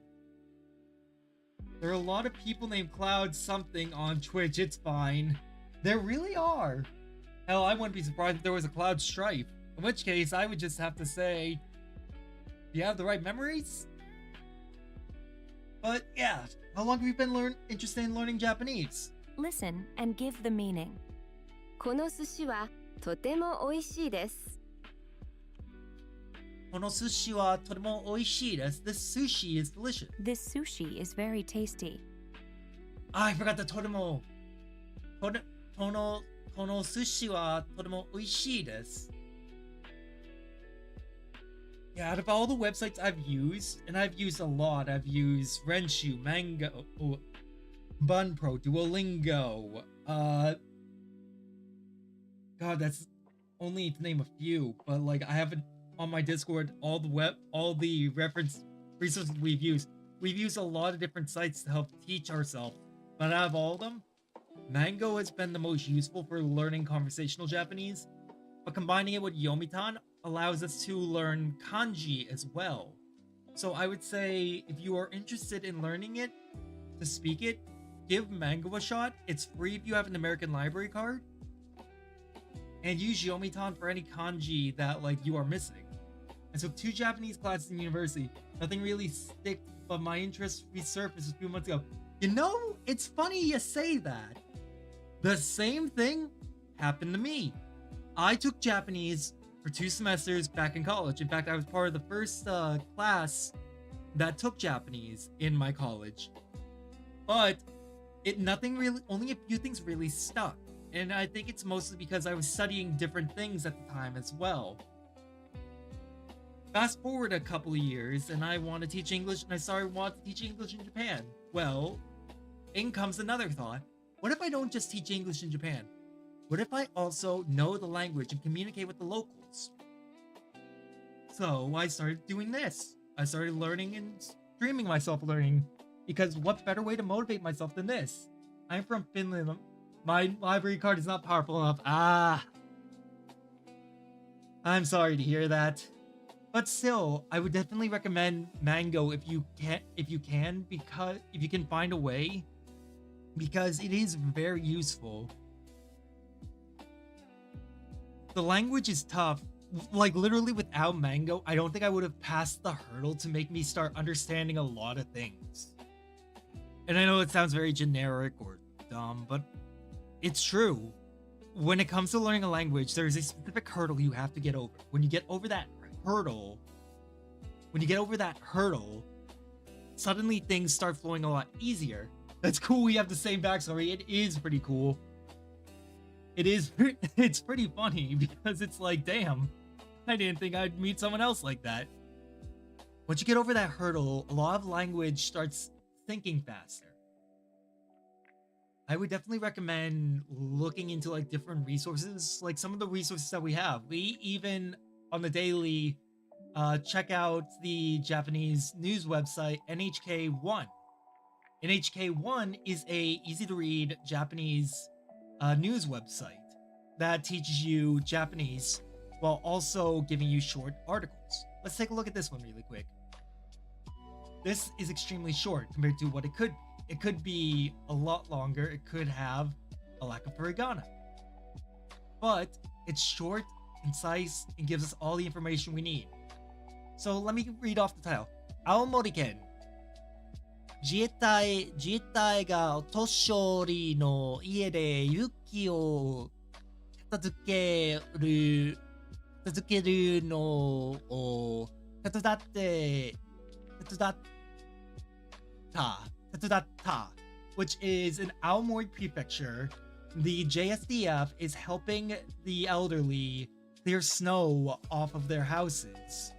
There are a lot of people named Cloud something on Twitch, it's fine. There really are. Hell, I wouldn't be surprised if there was a Cloud Strife. In which case, I would just have to say, do you have the right memories? But yeah, how long have you been interested in learning Japanese? Listen and give the meaning. この寿司はとてもおいしいです。 Kono sushi wa totemo oishii desu. This sushi is delicious. This sushi is very tasty. Ah, I forgot the totemo. Kono sushi wa totemo oishii desu. Yeah, out of all the websites I've used, and I've used a lot, I've used Renshu, Mango, Bunpro, Duolingo, God, that's only to name a few, but like I haven't on my Discord all the reference resources we've used. We've used a lot of different sites to help teach ourselves, but out of all of them, Mango has been the most useful for learning conversational Japanese, but combining it with Yomitan allows us to learn kanji as well. So I would say if you are interested in learning it, to speak it, give Mango a shot. It's free if you have an American Library card. And use Yomitan for any kanji that like you are missing. I took 2 Japanese classes in university. Nothing really stick, but my interest resurfaced a few months ago. You know, it's funny you say that. The same thing happened to me. I took Japanese for 2 semesters back in college. In fact, I was part of the first class that took Japanese in my college. But only a few things really stuck. And I think it's mostly because I was studying different things at the time as well. Fast forward a couple of years, and I want to teach English, and I started wanting to teach English in Japan. Well, in comes another thought. what if I don't just teach English in Japan? What if I also know the language and communicate with the locals? So I started doing this. I started learning and streaming myself learning, because what better way to motivate myself than this? I'm from Finland. My library card is not powerful enough. I'm sorry to hear that. But still, I would definitely recommend Mango if you can find a way, because it is very useful. The language is tough. Like, literally without Mango, I don't think I would have passed the hurdle to make me start understanding a lot of things. And I know it sounds very generic or dumb, but it's true. When it comes to learning a language, there's a specific hurdle you have to get over. When you get over that hurdle, suddenly things start flowing a lot easier. That's cool. We have the same backstory. It is pretty cool. It's pretty funny, because it's like, damn, I didn't think I'd meet someone else like that. Once you get over that hurdle, a lot of language starts thinking faster. I would definitely recommend looking into like different resources, like some of the resources that we have. We even on the daily check out the Japanese news website NHK1. NHK1 is a easy to read Japanese news website that teaches you Japanese while also giving you short articles. Let's take a look at this one really quick. This is extremely short compared to what it could be. It could be a lot longer. It could have a lack of hiragana. But it's short, concise, and gives us all the information we need. So let me read off the title. Aomori ken. 自衛隊がお年寄りの家で雪を片付けるのを手伝った、which is in Aomori Prefecture. The JSDF is helping the elderly clear snow off of their houses.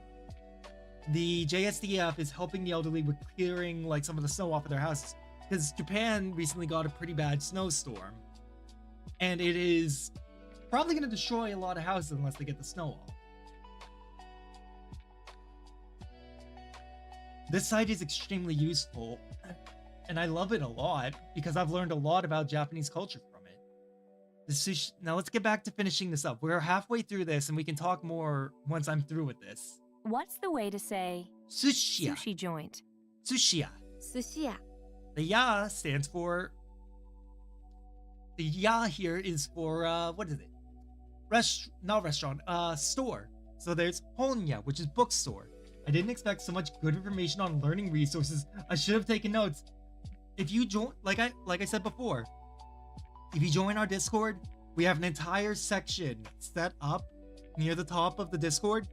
The JSDF is helping the elderly with clearing like some of the snow off of their houses, because Japan recently got a pretty bad snowstorm, and it is probably going to destroy a lot of houses unless they get the snow off. This site is extremely useful, and I love it a lot because I've learned a lot about Japanese culture from it. Now let's get back to finishing this up. We're halfway through this, and we can talk more once I'm through with this. What's the way to say Sushiya. sushi joint? Sushiya. 寿司屋 The ya stands for... The ya here is for, what is it? Not restaurant, store. So there's Honya, which is bookstore. I didn't expect so much good information on learning resources. I should have taken notes. If you join, like I said before, if you join our Discord, we have an entire section set up near the top of the Discord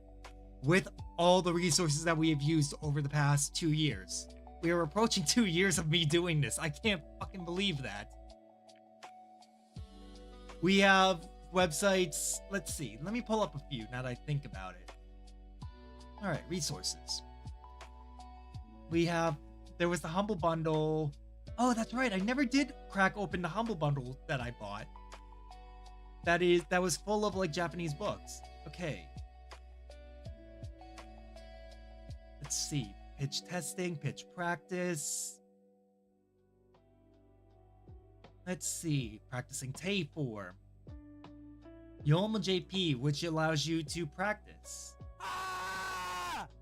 with all the resources that we have used over the past 2 years. We are approaching 2 years of me doing this. I can't fucking believe that. We have websites. Let's see. Let me pull up a few now that I think about it. All right, resources. There was the Humble Bundle. Oh, that's right. I never did crack open the Humble Bundle that I bought. That was full of like Japanese books. Okay. Let's see. Pitch testing, pitch practice. Let's see. Practicing Tei form. Yomo JP, which allows you to practice.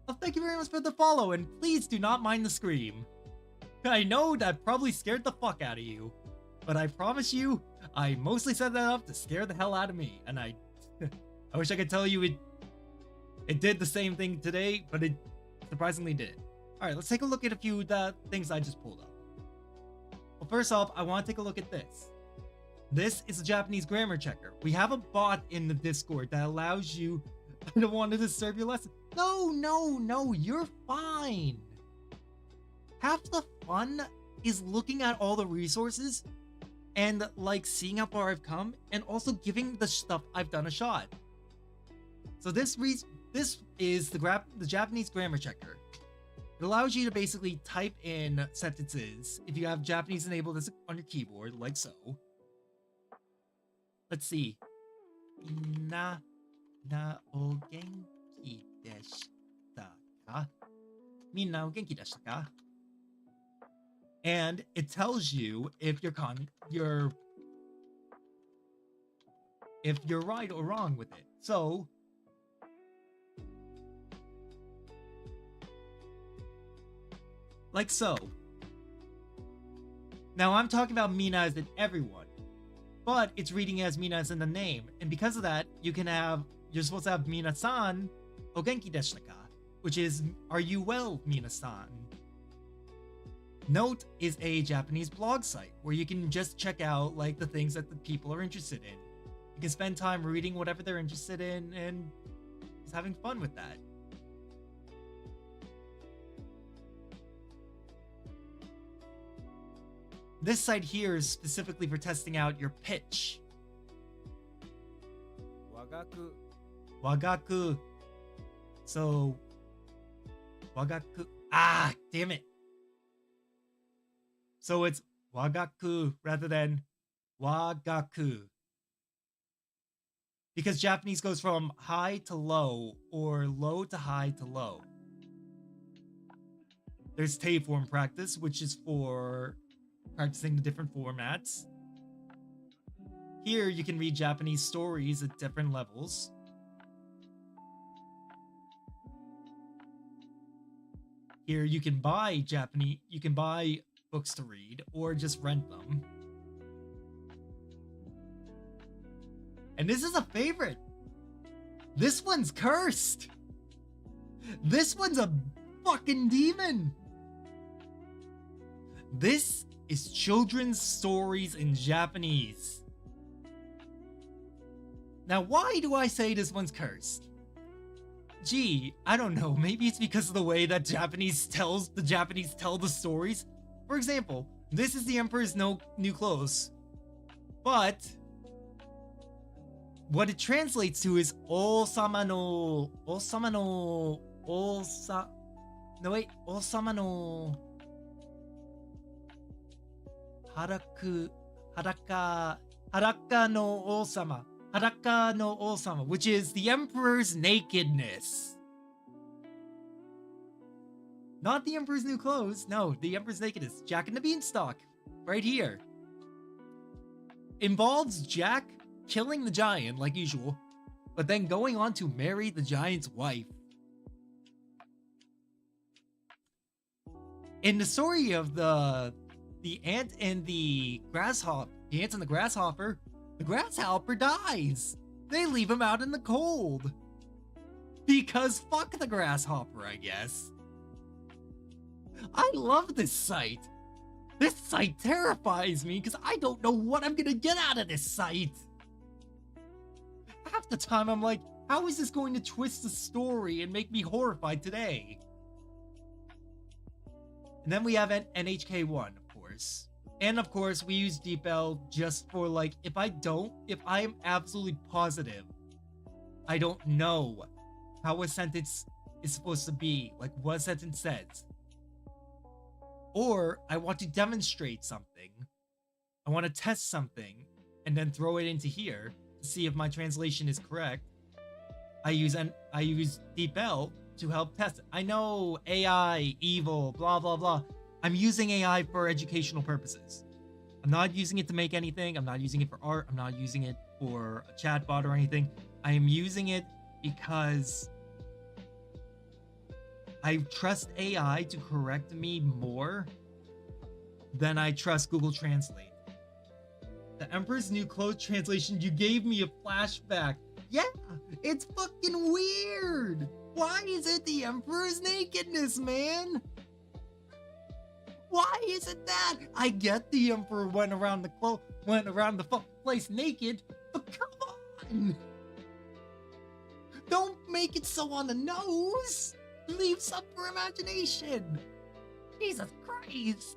Well, thank you very much for the follow, and please do not mind the scream. I know that probably scared the fuck out of you, but I promise you, I mostly set that up to scare the hell out of me, and I wish I could tell you it did the same thing today, but it surprisingly did. Alright, let's take a look at a few things I just pulled up. Well, first off, I want to take a look at this. This is a Japanese grammar checker. We have a bot in the Discord that allows you... I don't want to disturb your lesson. No, you're fine. Half the fun is looking at all the resources and like seeing how far I've come and also giving the stuff I've done a shot. So this is the Japanese grammar checker. It allows you to basically type in sentences if you have Japanese enabled on your keyboard, like so. Let's see. Minna o genki deshita ka? Minna o genki deshita ka? And it tells you if you're right or wrong with it. So like so. Now I'm talking about Mina as in everyone, but it's reading as Mina as in the name, and because of that, you're supposed to have Mina-san o genki deshita ka, which is are you well, Mina-san? Note is a Japanese blog site where you can just check out like the things that the people are interested in. You can spend time reading whatever they're interested in and just having fun with that. This site here is specifically for testing out your pitch. Wagaku. So, wagaku. Ah, damn it. So it's wagaku rather than wagaku. Because Japanese goes from high to low or low to high to low. There's Teiform practice, which is for practicing the different formats. Here you can read Japanese stories at different levels. Here you can buy books to read or just rent them. And this is a favorite. This one's cursed. This one's a fucking demon. This is children's stories in Japanese. Now, why do I say this one's cursed? Gee, I don't know. Maybe it's because of the way that the Japanese tell the stories. For example, this is the Emperor's New Clothes. But what it translates to is Osama no Haraka no Osama, which is the Emperor's nakedness. Not the Emperor's New Clothes, no, the Emperor's nakedness. Jack and the Beanstalk, right here. Involves Jack killing the giant, like usual, but then going on to marry the giant's wife. In the story of the ant and the grasshopper, the grasshopper dies. They leave him out in the cold. Because fuck the grasshopper, I guess. I love this site. This site terrifies me because I don't know what I'm gonna get out of this site. Half the time I'm like, how is this going to twist the story and make me horrified today? And then we have NHK1, of course. And of course, we use DeepL just for like, if I am absolutely positive I don't know how a sentence is supposed to be, like what a sentence says, or I want to demonstrate something, I want to test something, and then throw it into here to see if my translation is correct, I use DeepL to help test it. I know AI, evil, blah, blah, blah. I'm using AI for educational purposes. I'm not using it to make anything. I'm not using it for art. I'm not using it for a chatbot or anything. I am using it because I trust AI to correct me more than I trust Google Translate. The Emperor's New Clothes translation, you gave me a flashback. Yeah, it's fucking weird. Why is it the Emperor's nakedness, man? Why is it that? I get the Emperor went around the fucking place naked, but come on! Don't make it so on the nose. Leave some for imagination. Jesus Christ.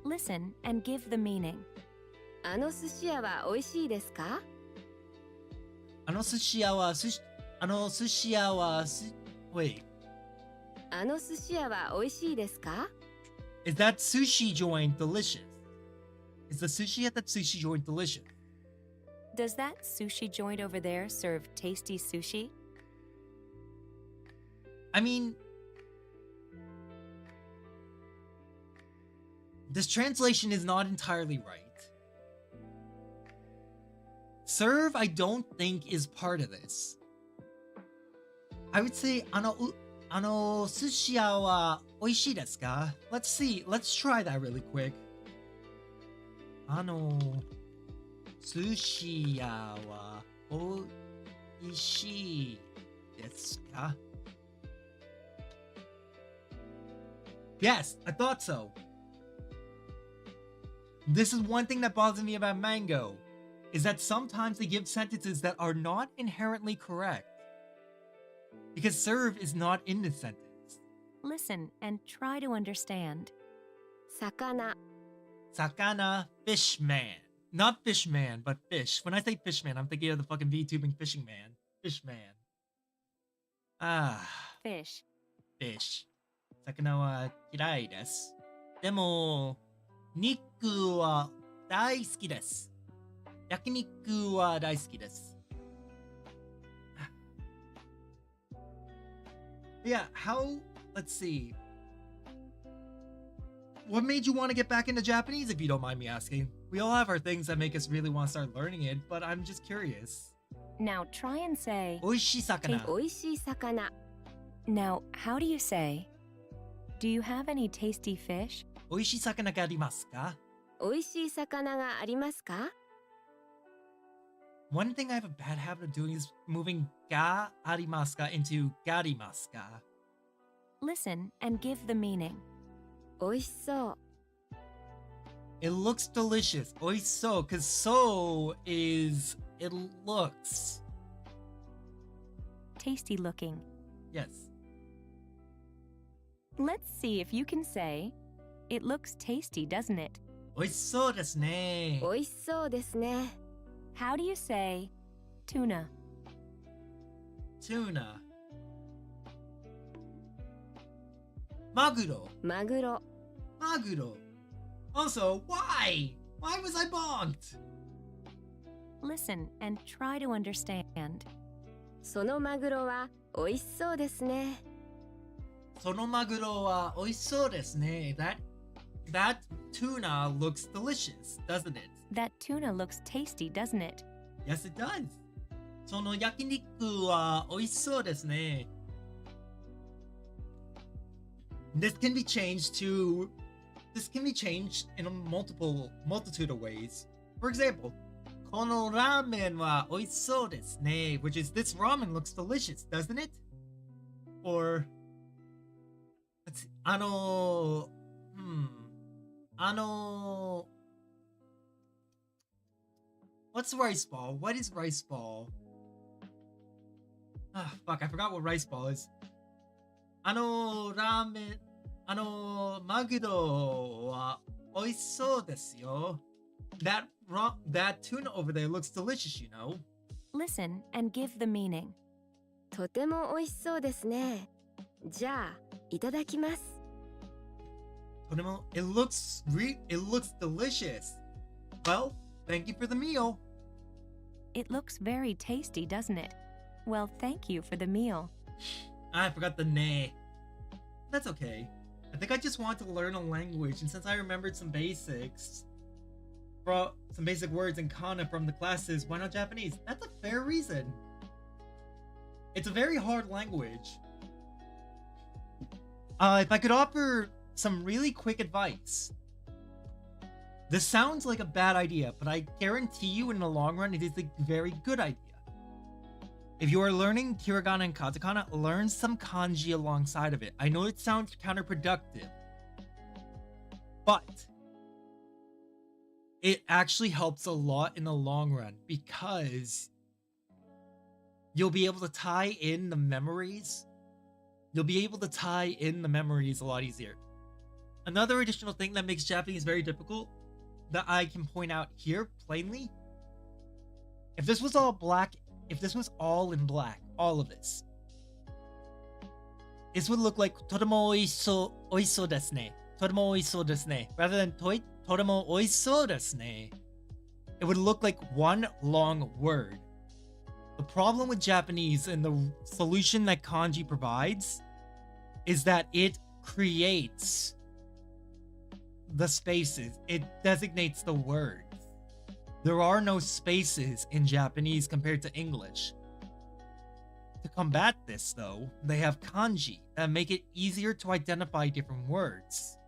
Listen and give the meaning. あの寿司屋は美味しいですか? あの寿司屋は、wait. あの寿司屋は美味しいですか？ Is that sushi joint delicious? Is the sushi at that sushi joint delicious? Does that sushi joint over there serve tasty sushi? I mean, this translation is not entirely right. Serve, I don't think, is part of this. I would say, 寿司屋は美味しいですか? Let's see. Let's try that really quick. 寿司屋は美味しいですか? Yes, I thought so. This is one thing that bothers me about Mango, is that sometimes they give sentences that are not inherently correct. Because serve is not in the sentence. Listen and try to understand. 魚 Sakana, fish man. Not fish man, but fish. When I say fish man, I'm thinking of the fucking VTubing fishing man. Fish man. Ah, Fish. fish. Sakana wa kirai desu. Demo, niku wa daisuki desu. Yakiniku wa daisuki desu. Yeah, let's see. What made you want to get back into Japanese, if you don't mind me asking? We all have our things that make us really want to start learning it, but I'm just curious. Now try and say. Oishii sakana. 美味しい魚 Now, how do you say? Do you have any tasty fish? Oishii sakana ga arimasu ka? 美味しい魚がありますか？ One thing I have a bad habit of doing is moving ga arimasu ka into garimasu ka. Listen and give the meaning. 美味しそう It looks delicious. Oiso, because so is it looks. Tasty looking. Yes. Let's see if you can say, it looks tasty, doesn't it? Oiso desu ne. 美味しそうですね How do you say tuna? Tuna. Maguro. マグロ Maguro. Also, why? Why was I bonked? Listen and try to understand. そのマグロは美味しそうですね Sono maguro wa oisou desu ne. That tuna looks delicious, doesn't it? That tuna looks tasty, doesn't it? Yes, it does. Sono yakiniku wa oisou desu ne. This can be changed in a multitude of ways. For example, kono ramen wa oisou desu ne, which is this ramen looks delicious, doesn't it? Or let's see, what's rice ball? What is rice ball? Ah, fuck, I forgot what rice ball is. Ramen, maguro wa oisou desu yo. That tuna over there looks delicious, you know. Listen and give the meaning. とても美味しそうですねじゃあいただきます It looks delicious. Well, thank you for the meal. It looks very tasty, doesn't it? Well, thank you for the meal. I forgot the ne. That's okay. I think I just wanted to learn a language, and since I remembered some basics, some basic words in kana from the classes, why not Japanese? That's a fair reason. It's a very hard language. If I could offer some really quick advice. This sounds like a bad idea, but I guarantee you in the long run, it is a very good idea. If you are learning hiragana and katakana, learn some kanji alongside of it. I know it sounds counterproductive, but it actually helps a lot in the long run because you'll be able to tie in the memories. You'll be able to tie in the memories a lot easier. Another additional thing that makes Japanese very difficult that I can point out here plainly, if this was all black, if this was all in black, all of this, this would look like とてもおいしそう、おいしそうですね。とてもおいしそうですね. Rather than とてもおいしそうですね. It would look like one long word. The problem with Japanese and the solution that kanji provides is that it creates the spaces. It designates the words. There are no spaces in Japanese compared to English. To combat this, though, they have kanji that make it easier to identify different words.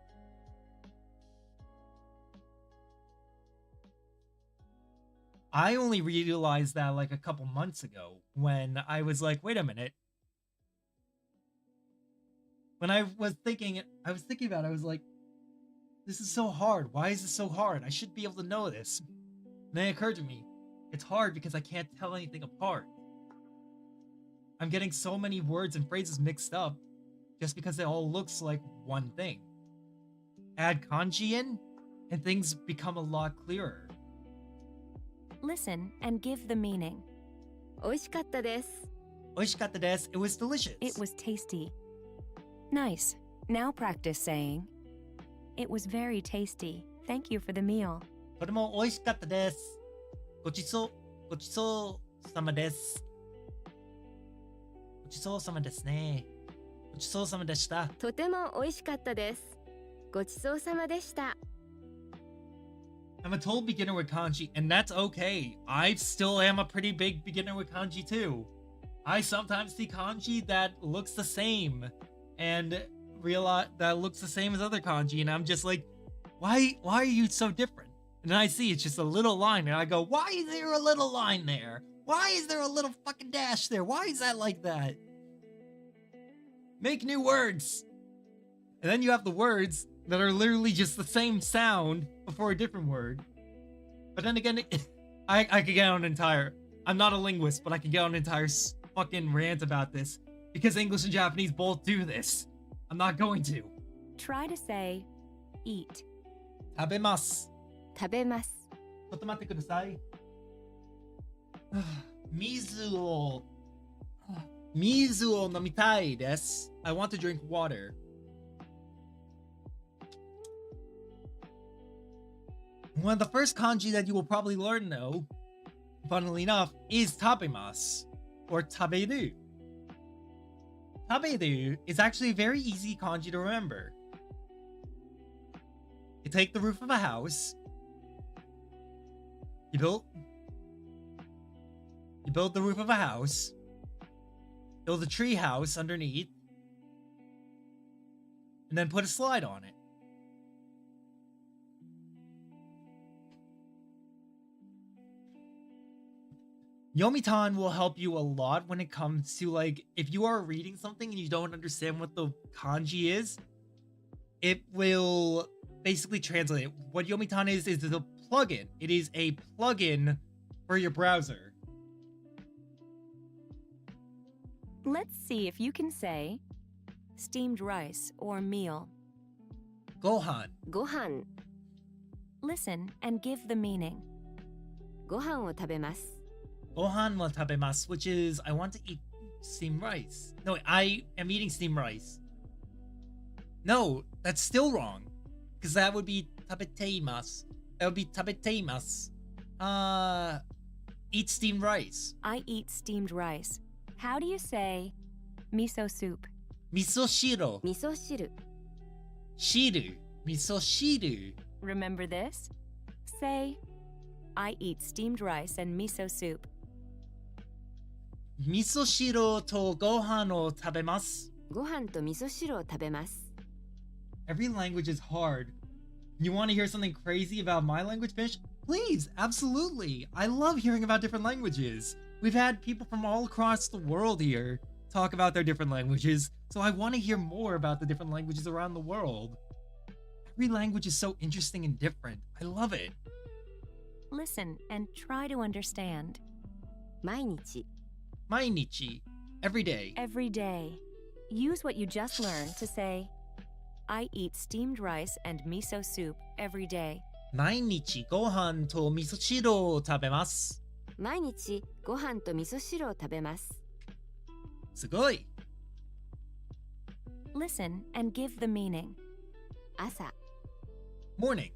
I only realized that like a couple months ago when I was like, wait a minute. When I was thinking about it, I was like, this is so hard. Why is this so hard? I should be able to know this. And then it occurred to me, it's hard because I can't tell anything apart. I'm getting so many words and phrases mixed up just because it all looks like one thing. Add kanji in, and things become a lot clearer. Listen and give the meaning. 美味しかったです。 Oishikatta desu. It was delicious. It was tasty. Nice. Now practice saying, it was very tasty. Thank you for the meal. とても美味しかったです。ごちそうさまです。ごちそうさまですね。ごちそうさまでした。とても美味しかったです。ごちそうさまでした。 I'm a total beginner with kanji, and that's okay. I still am a pretty big beginner with kanji too. I sometimes see kanji that looks the same and realize that looks the same as other kanji, and I'm just like, why are you so different? And then I see it's just a little line, and I go, why is there a little line there? Why is there a little fucking dash there? Why is that like that? Make new words. And then you have the words that are literally just the same sound before a different word. But then again, I could get on an entire... I'm not a linguist, but I can get on an entire fucking rant about this. Because English and Japanese both do this. I'm not going to. Try to say, eat. 食べます。食べます。ちょっと待ってください。水を飲みたいです。I want to drink water. One of the first kanji that you will probably learn, though, funnily enough, is tabimasu, or taberu. Taberu is actually a very easy kanji to remember. You take the roof of a house. You build the roof of a house. Build a tree house underneath. And then put a slide on it. Yomitan will help you a lot when it comes to, like, if you are reading something and you don't understand what the kanji is, it will basically translate it. What Yomitan is a plugin. It is a plugin for your browser. Let's see if you can say steamed rice or meal. Gohan. ご飯。 Listen and give the meaning. ご飯を食べます。 Gohan wa tabemasu, which is I want to eat steamed rice. No, I am eating steamed rice. No, that's still wrong. Because that would be tabeteimasu. That would be tabeteimasu. Eat steamed rice. I eat steamed rice. How do you say miso soup? Miso shiro. 味噌汁。 Shiru. Miso shiru. Remember this? Say, I eat steamed rice and miso soup. Miso shiro to gohan o tabemasu. ご飯と味噌汁を食べます。 Every language is hard. You want to hear something crazy about my language, Fish? Please, absolutely. I love hearing about different languages. We've had people from all across the world here talk about their different languages, so I want to hear more about the different languages around the world. Every language is so interesting and different. I love it. Listen and try to understand. 毎日。 Mainichi. Every day. Every day. Use what you just learned to say, I eat steamed rice and miso soup every day. 毎日ご飯と味噌汁を食べます。毎日ご飯と味噌汁を食べます。すごい。Listen and give the meaning. 朝、 Morning.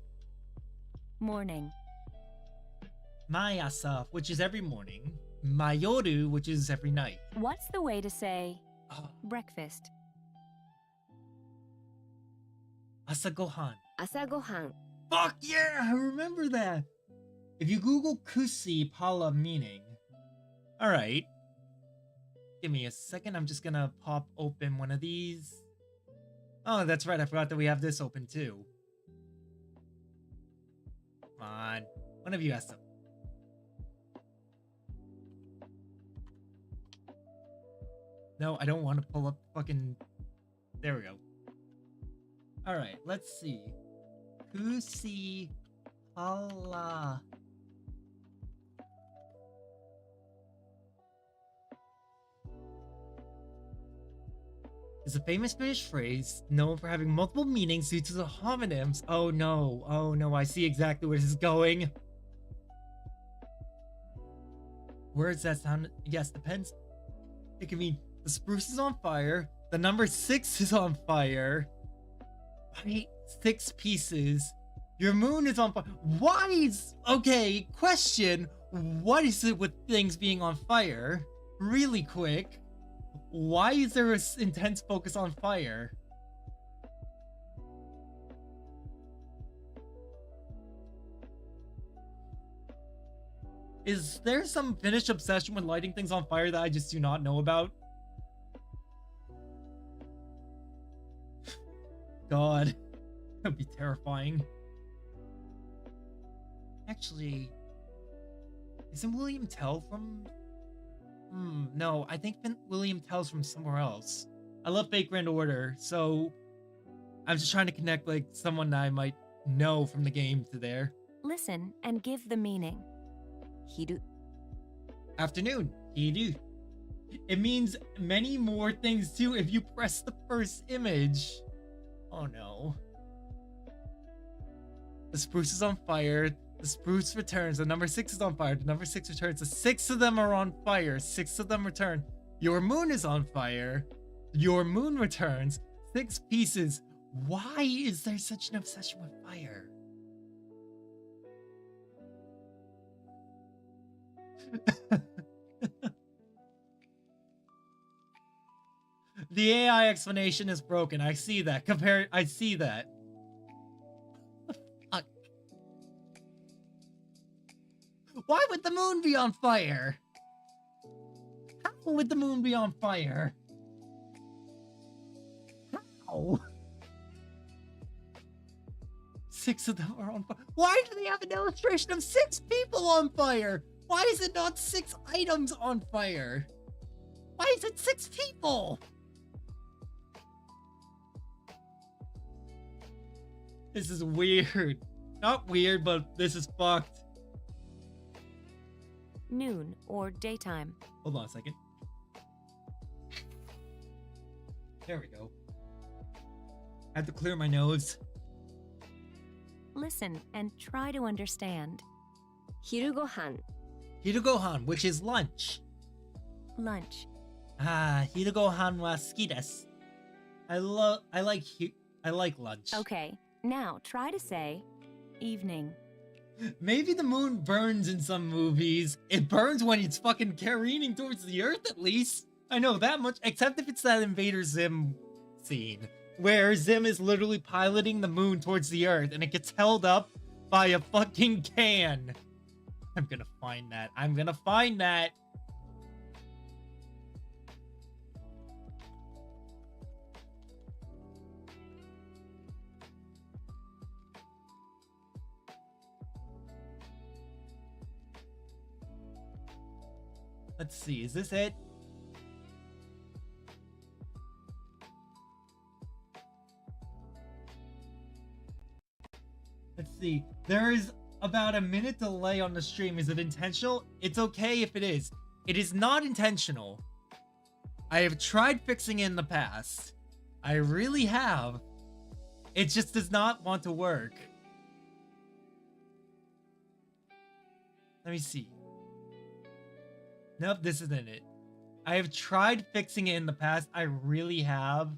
Morning. Mayasa, which is every morning. Mayoru, which is every night. What's the way to say Oh, breakfast? asagohan. 朝ごはん、 Fuck yeah, I remember that. If you Google kusi pala meaning. Alright. Give me a second. I'm just gonna pop open one of these. Oh, that's right. I forgot that we have this open too. Come on. One of you has to. No, I don't want to pull up fucking. There we go. Alright, let's see. Kusi pala. Is a famous Finnish phrase known for having multiple meanings due to the homonyms. Oh no, I see exactly where this is going. Words that sound, yes, depends. It can mean the spruce is on fire, the number 6 is on fire. Wait, 6 pieces. Your moon is on fire. Why is, okay, question. What is it with things being on fire? Really quick. Why is there an intense focus on fire? Is there some Finnish obsession with lighting things on fire that I just do not know about? God, that would be terrifying. Actually, isn't William Tell from... no, I think William Tell's from somewhere else. I love Fate Grand Order, so I'm just trying to connect like someone that I might know from the game to there. Listen and give the meaning. 昼、 Afternoon, hiru. It means many more things too if you press the first image. Oh no. The spruce is on fire. The spruce returns. The number 6 is on fire. The number 6 returns. The 6 of them are on fire. 6 of them return. Your moon is on fire. Your moon returns. 6 pieces. Why is there such an obsession with fire? The AI explanation is broken. I see that. I see that. Fuck. Why would the moon be on fire? How would the moon be on fire? How? 6 of them are on fire. Why do they have an illustration of 6 people on fire? Why is it not 6 items on fire? Why is it 6 people? This is weird. Not weird, but this is fucked. Noon or daytime. Hold on a second. There we go. I have to clear my nose. Listen and try to understand. 昼ごはん、 Hirugohan, which is lunch. Lunch. Ah, hirugohan wa suki desu. I like lunch. Okay, now try to say evening. Maybe the moon burns in some movies. It burns when it's fucking careening towards the earth, at least. I know that much, except if it's that Invader Zim scene, where Zim is literally piloting the moon towards the earth, and it gets held up by a fucking can. I'm gonna find that. I'm gonna find that. Let's see, is this it? Let's see. There is about a minute delay on the stream. Is it intentional? It's okay if it is. It is not intentional. I have tried fixing it in the past. I really have. It just does not want to work. Let me see. Nope, this isn't it. I have tried fixing it in the past. I really have.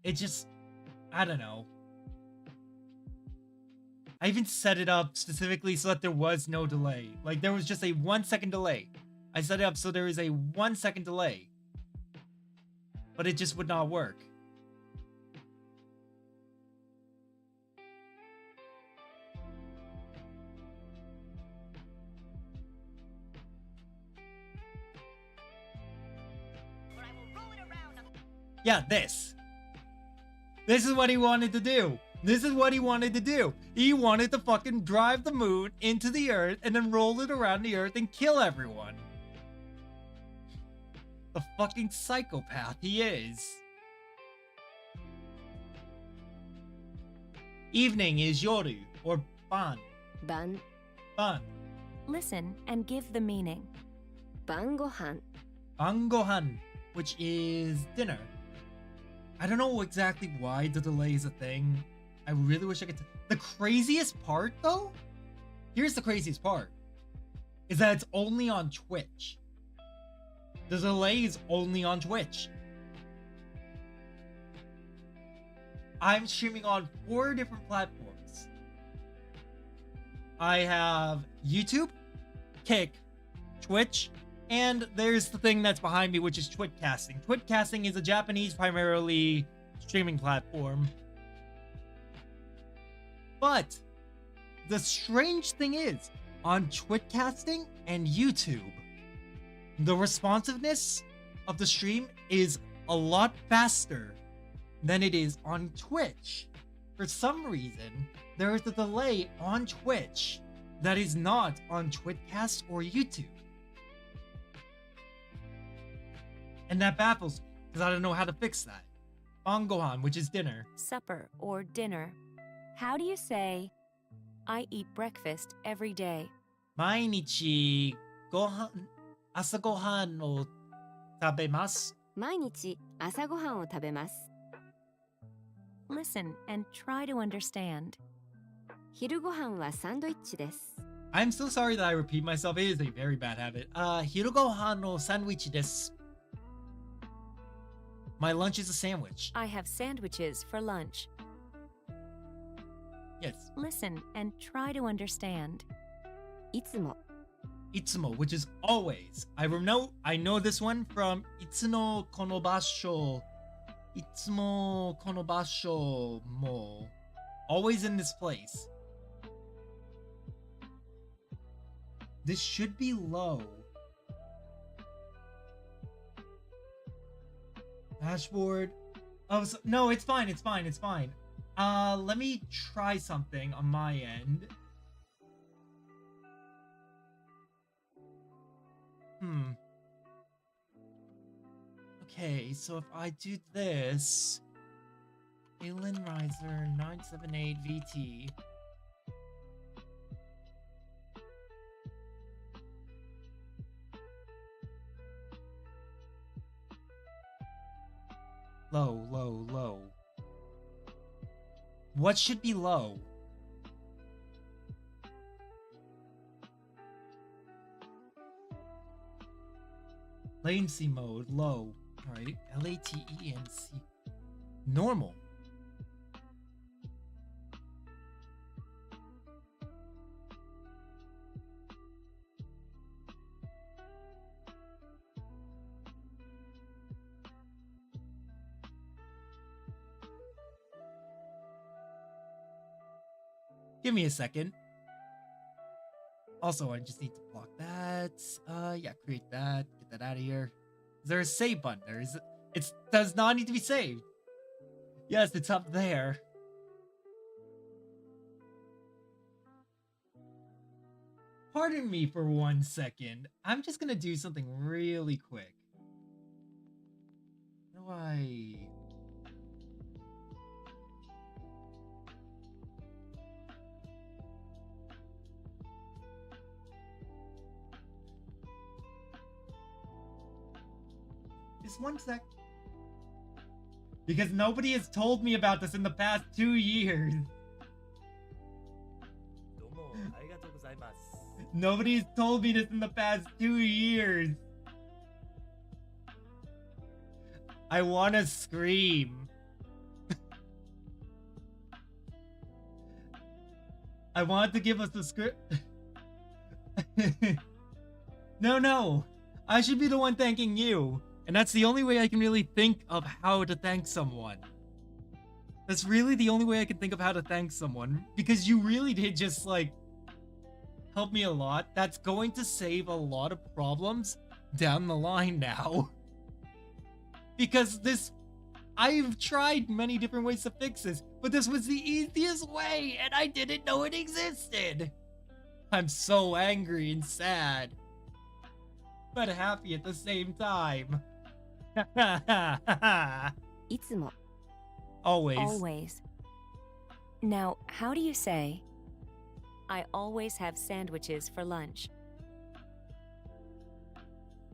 it just, I don't know. I even set it up specifically so that there was no delay. Like, there was just a 1 second delay. I set it up so there is a 1 second delay. But it just would not work. Yeah, this. This is what he wanted to do. This is what he wanted to do. He wanted to fucking drive the moon into the earth and then roll it around the earth and kill everyone. The fucking psychopath he is. Evening is yoru or ban. 晩 Ban. Listen and give the meaning. 晩ご飯 Bangohan, which is dinner. I don't know exactly why the delay is a thing. I really wish I could. The craziest part, though, here's the craziest part, is that it's only on Twitch. The delay is only on Twitch. I'm streaming on 4 different platforms. I have YouTube, Kick, Twitch, and there's the thing that's behind me, which is Twitcasting. Twitcasting is a Japanese primarily streaming platform. But the strange thing is, on Twitcasting and YouTube, the responsiveness of the stream is a lot faster than it is on Twitch. For some reason, there is a delay on Twitch that is not on Twitcast or YouTube. And that baffles me, because I don't know how to fix that. Bangohan, which is dinner. Supper or dinner. How do you say, I eat breakfast every day? 毎日ご飯、朝ごはんを食べます。毎日朝ごはんを食べます Listen and try to understand. 昼ごはんはサンドイッチです I'm so sorry that I repeat myself. It is a very bad habit. 昼ごはんのサンドイッチです。My lunch is a sandwich. I have sandwiches for lunch. Yes. Listen and try to understand. いつも Itsumo, which is always. I know this one from Itsuno kono basho. Itsumo kono basho mo. Always in this place. This should be low. Dashboard. Oh, no, it's fine. It's fine. It's fine. Let me try something on my end. Okay, so if I do this, Alien Riser 978 VT. Low, low, low. What should be low? Latency mode, low. Alright, LATENC. Normal. Give me a second. Also, I just need to block that. Yeah, create that. Get that out of here. Is there a save button? It does not need to be saved. Yes, it's up there. Pardon me for 1 second. I'm just gonna do something really quick. How do I... Just 1 sec. Because nobody has told me about this in the past 2 years. Nobody's told me this in the past 2 years. I wanna scream. I wanted to give us the script. No. I should be the one thanking you. And that's the only way I can really think of how to thank someone. That's really the only way I can think of how to thank someone. Because you really did just, like, help me a lot. That's going to save a lot of problems down the line now. Because I've tried many different ways to fix this, but this was the easiest way, and I didn't know it existed. I'm so angry and sad, but happy at the same time. いつも Always. Always. Now, how do you say, I always have sandwiches for lunch?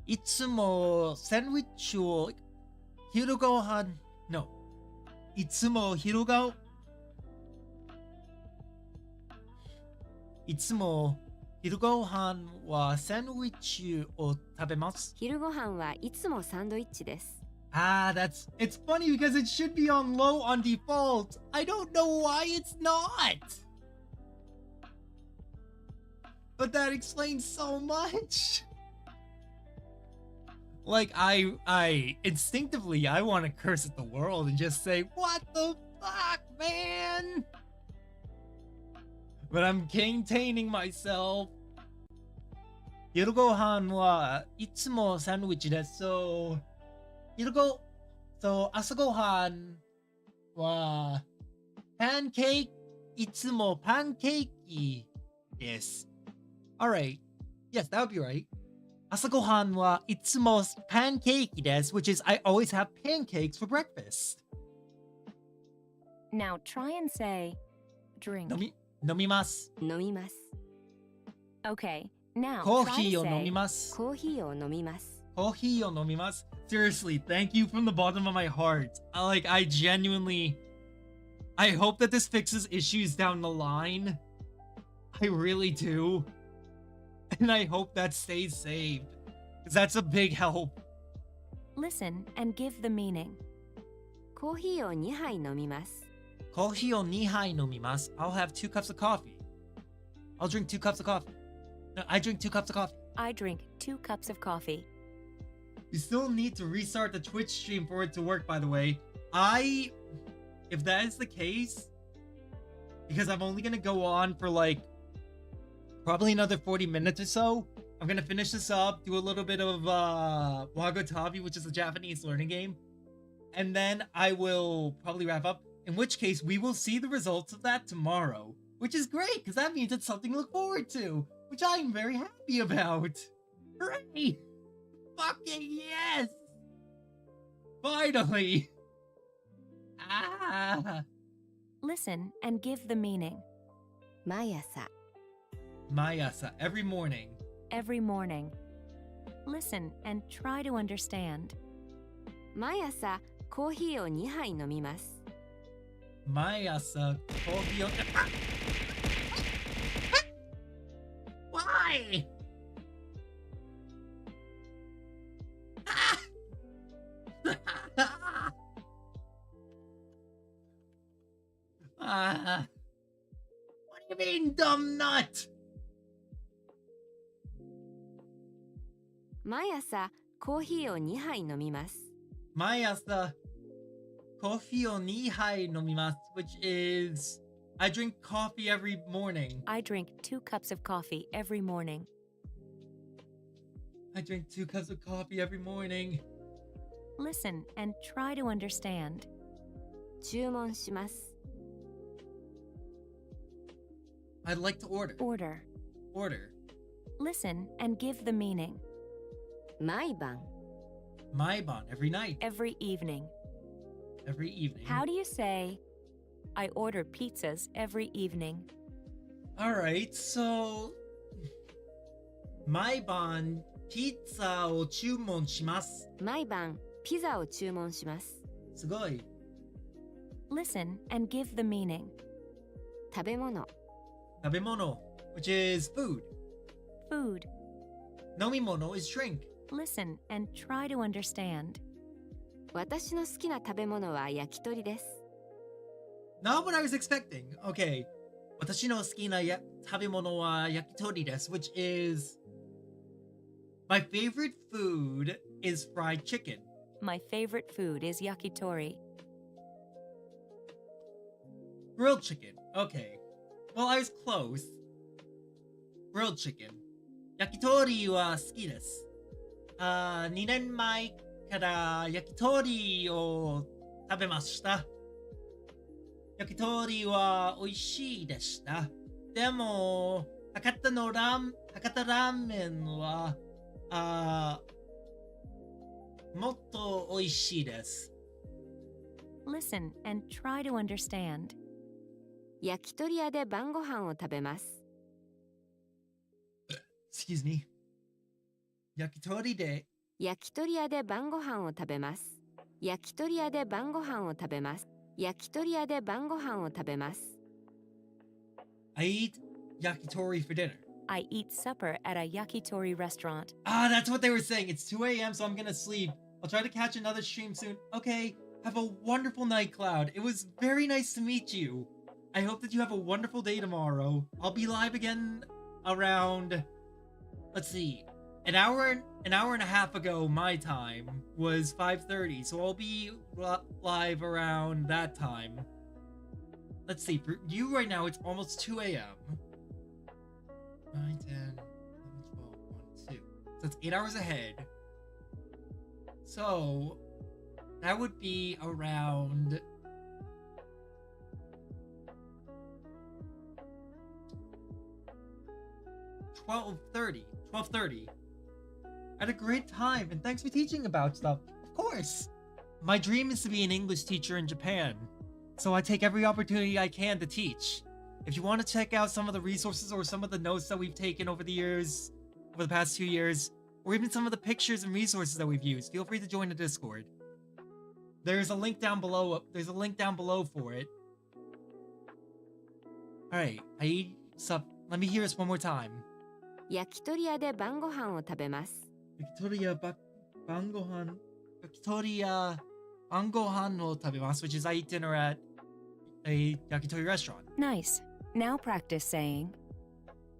いつもサンドイッチを昼ご飯 No. いつも昼ご飯はサンドイッチを食べます。昼ご飯はいつもサンドイッチです。 It's funny because it should be on low on default. I don't know why it's not. But that explains so much. Like, I instinctively, I want to curse at the world and just say, what the fuck, man? But I'm containing myself. 夜ご飯はいつもサンドイッチです。So, 朝ごはんはパンケーキ、いつもパンケーキです。Alright. Yes, that would be right. 朝ごはんはいつもパンケーキです, which is I always have pancakes for breakfast. Now try and say, drink. 飲みます。飲みます。 Okay, now コー try ヒ to ーを飲み say, ます。コーヒーを飲みます。コーヒーを飲みます。Seriously, thank you from the bottom of my heart. I genuinely, I hope that this fixes issues down the line. I really do. And I hope that stays saved. Because that's a big help. listen and give the meaning. コーヒーを2杯飲みます。コーヒーを2杯飲みます。I'll have 2 cups of coffee. I'll drink 2 cups of coffee. No, I drink 2 cups of coffee. I drink 2 cups of coffee. You still need to restart the Twitch stream for it to work, by the way. If that is the case, because I'm only gonna go on for like probably another 40 minutes or so, I'm gonna finish this up, do a little bit of Wagotabi, which is a Japanese learning game, and then I will probably wrap up, in which case we will see the results of that tomorrow, which is great, because that means it's something to look forward to, which I'm very happy about. Hooray! Fucking yes! Finally! Listen and give the meaning. 毎朝 Mayasa, every morning. Every morning. Listen and try to understand. 毎朝コーヒーを2杯飲みます。 Mayasa, coffee. Why? What do you mean, dumb nut? 毎朝コーヒーを2杯飲みます。 Mayasa, coffee o 2杯飲みます, which is I drink coffee every morning. I drink 2 cups of coffee every morning. I drink 2 cups of coffee every morning. Listen and try to understand. 注文します。 I'd like to order. Order. Order. Listen and give the meaning. 毎晩 Maiban, every night. Every evening. Every evening. How do you say, I order pizzas every evening? Alright, so... Maiban, pizza を注文します。毎晩ピザを注文します。すごい。Listen and give the meaning. 食べ物 食べ物, which is food. Food. Nomimono is drink. Listen and try to understand. 私の好きな食べ物は焼き鳥です。 Not what I was expecting. Okay. Watashi no suki na tabemono wa yakitori desu, which is my favorite food is fried chicken. My favorite food is yakitori. Grilled chicken. Okay. Well, I was close. Grilled chicken. Yakitori wa suki desu. 2年前から焼き鳥を食べました。焼き鳥は美味しいでした。でも、博多ラーメンは、もっと美味しいです。Listen and try to understand. 焼き鳥屋で晩ご飯を食べます。Excuse me. 焼き鳥屋で晩ご飯を食べます。焼き鳥屋で晩ご飯を食べます。焼き鳥屋で晩ご飯を食べます。I eat yakitori for dinner. I eat supper at a yakitori restaurant. Ah, that's what they were saying. It's 2 a.m., so I'm gonna sleep. I'll try to catch another stream soon. Okay, have a wonderful night, Cloud. It was very nice to meet you. I hope that you have a wonderful day tomorrow. I'll be live again around, let's see, an hour and a half ago my time was 5:30, so I'll be live around that time. Let's see, for you right now it's almost 2 a.m. 9, 10, 11, 12, 1, 2. So it's 8 hours ahead. So that would be around 12:30. I had a great time, and thanks for teaching about stuff. Of course. My dream is to be an English teacher in Japan, so I take every opportunity I can to teach. If you want to check out some of the resources or some of the notes that we've taken over the past 2 years, or even some of the pictures and resources that we've used, feel free to join the Discord. There's a link down below. For it. Alright, let me hear this one more time. 焼き鳥屋で晩ご飯を食べます。Yakitori bangohan wo tabemasu, which is I eat dinner at a yakitori restaurant. Nice. Now practice saying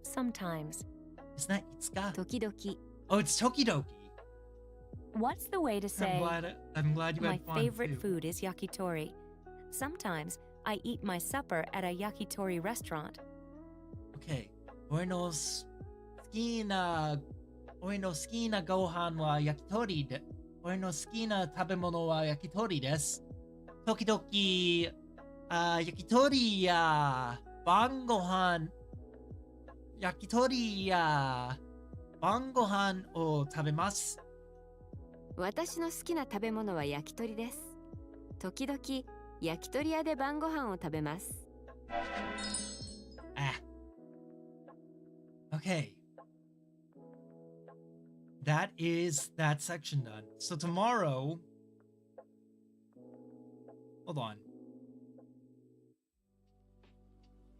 sometimes. Isn't that itsuka? 時々。 Oh, it's tokidoki. What's the way to say I'm glad you my had fun favorite too. food is yakitori? Sometimes I eat my supper at a yakitori restaurant. Okay. Oi no suki na gohan wa yakitori de. Oi no suki na tabemono wa yakitori desu. Tokidoki yakitori ya bangohan o tabemasu. 私の好きな食べ物は焼き鳥です。時々焼き鳥屋で晩ご飯を食べます。Okay. That is that section done. So tomorrow... Hold on.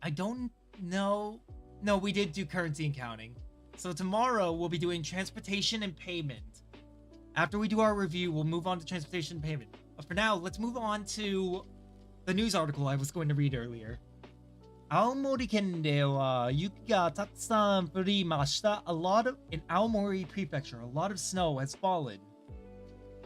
I don't know... No, we did do currency and counting. So tomorrow we'll be doing transportation and payment. After we do our review, we'll move on to transportation and payment. But for now, let's move on to the news article I was going to read earlier. 青森県では雪がたくさん降りました。In Aomori Prefecture, a lot of snow has fallen.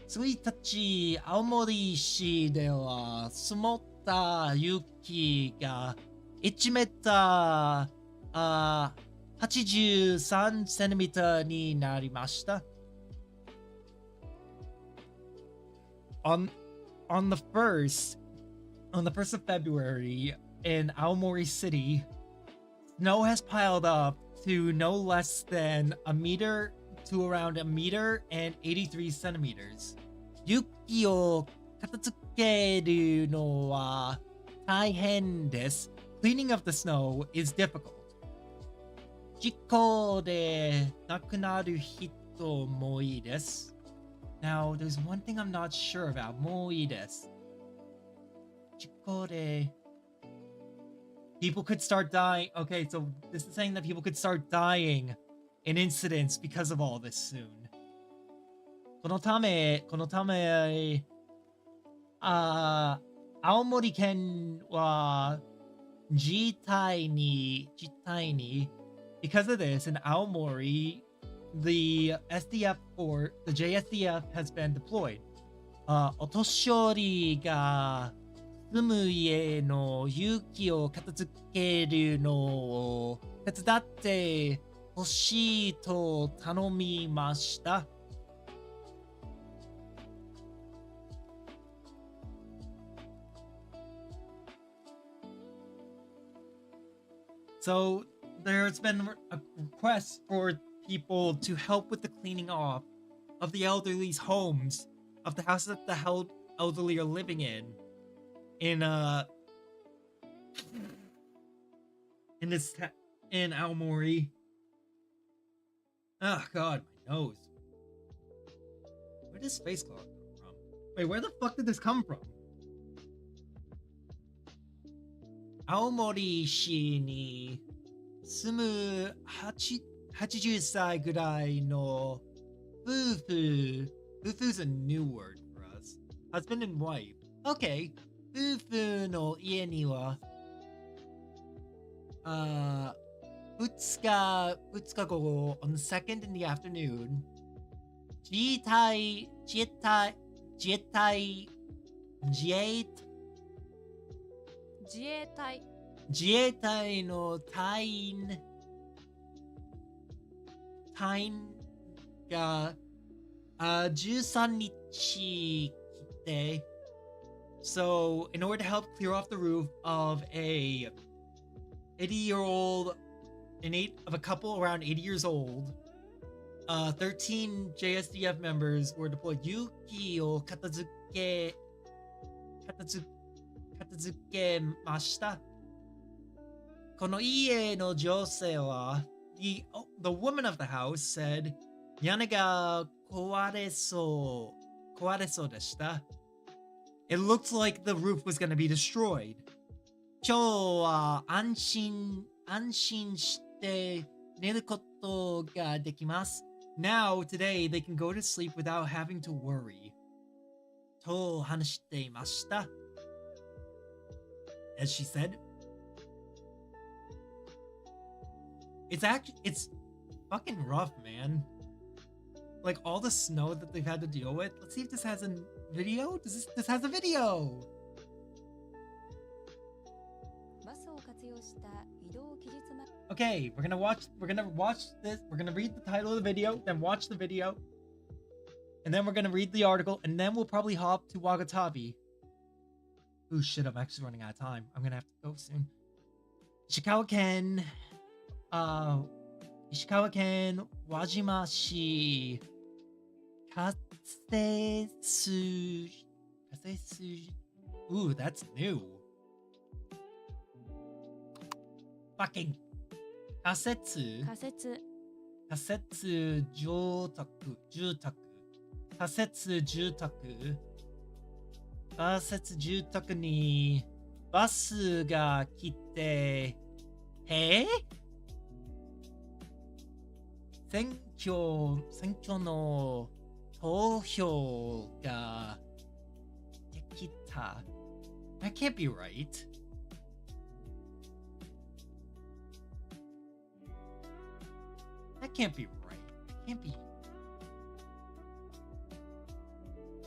1日、青森市では積もった雪が1メーター83センチメーターになりました。On the 1st of February, in Aomori City, snow has piled up to no less than around a meter and 83 centimeters. 雪を片付けるのは大変です。Cleaning up the snow is difficult. 事故で亡くなる人もいいです。Now, there's one thing I'm not sure about. もういいです。事故で People could start dying. Okay, so this is saying that people could start dying in incidents because of all this soon. このため、青森県は jitai ni. Because of this, in Aomori, the SDF or the JSDF has been deployed. Otoshori ga sumu ie no yuki o katasukeru no o tetsudatte hoshii to tanomimashita. So there's been a request for people to help with the cleaning off of the elderly's homes, of the houses that the elderly are living in in Aomori. Oh god, my nose. Where does face cloth come from? Wait, where the fuck did this come from? Aomori-shi ni sumu 80歳ぐらいの夫婦. Fufu's a new word for us. Husband and wife. Okay. Fufu no ie ni wa 2日午後 on the 2nd in the afternoon. 自衛隊の隊員が13日来て. So, in order to help clear off the roof of a 80-year-old, of a couple around 80 years old, 13 JSDF members were deployed. Yuki o katazuke mashita. この家の女性は the woman of the house said 屋根が壊れそうでした. It looked like the roof was going to be destroyed. 今日は安心して寝ることができます. Now, today, they can go to sleep without having to worry. と話していました. As she said. It's fucking rough, man. Like all the snow that they've had to deal with. Let's see if this has a video. This has a video. Okay, we're gonna watch this. We're gonna read the title of the video, then watch the video, and then we're gonna read the article, and then we'll probably hop to Wagatabi. Oh shit, I'm actually running out of time. I'm gonna have to go soon. Ishikawa Ken, Wajima-shi, Kasetsu. Ooh, that's new. Fucking Kasetsu住宅にバスが来て、選挙の投票ができた. That can't be right. That can't be right. It can't be.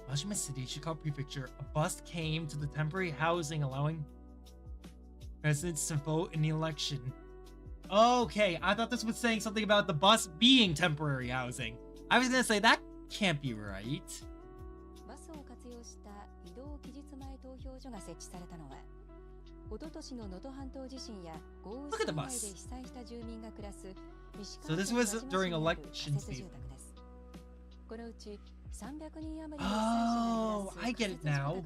Washima City, Chicago Prefecture, a bus came to the temporary housing allowing residents to vote in the election. Okay, I thought this was saying something about the bus being temporary housing. I was gonna say, that can't be right. Look at the bus. So this was during election season. Oh, I get it now.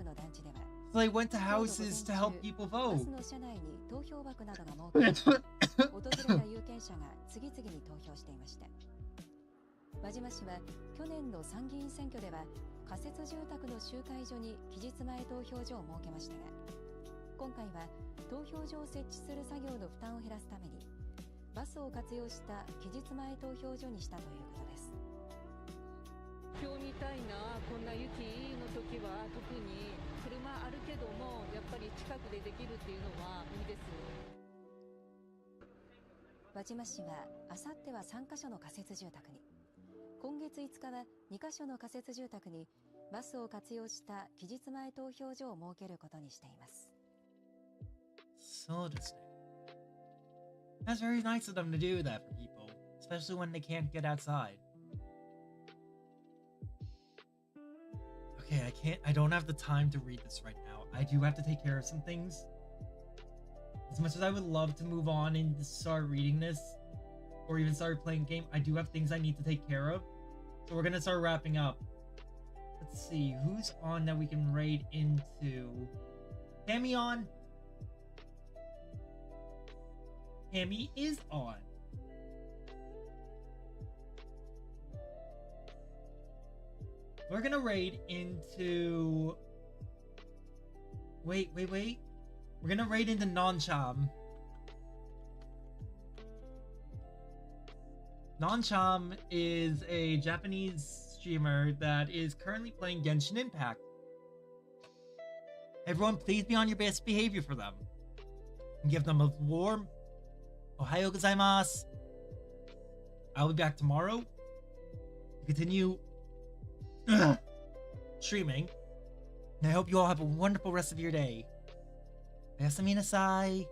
So they went to houses to help people vote. 輪島市は去年の参議院選挙では仮設住宅の集会所に期日前投票所を設けましたが、今回は投票所を設置する作業の負担を減らすためにバスを活用した期日前投票所にしたということです。今日みたいなこんな雪の時は特に車あるけどもやっぱり近くでできるっていうのはいいです。輪島市はあさっては3カ所の仮設住宅に、今月5日は2カ所の仮設住宅にバスを活用した期日前投票所を設けることにしています。そうですね。That's very nice of them to do that for people, especially when they can't get outside. Okay, I don't have the time to read this right now. I do have to take care of some things. As much as I would love to move on and start reading this, or even start playing a game, I do have things I need to take care of. So we're gonna start wrapping up. Let's see, who's on that we can raid into? Cammy on? Cammy is on. We're gonna raid into... Wait. We're gonna raid into Noncham. Noncham is a Japanese streamer that is currently playing Genshin Impact. Everyone, please be on your best behavior for them. And give them a warm Ohayo gozaimasu. I'll be back tomorrow to continue streaming. And I hope you all have a wonderful rest of your day. Oyasumi nasai.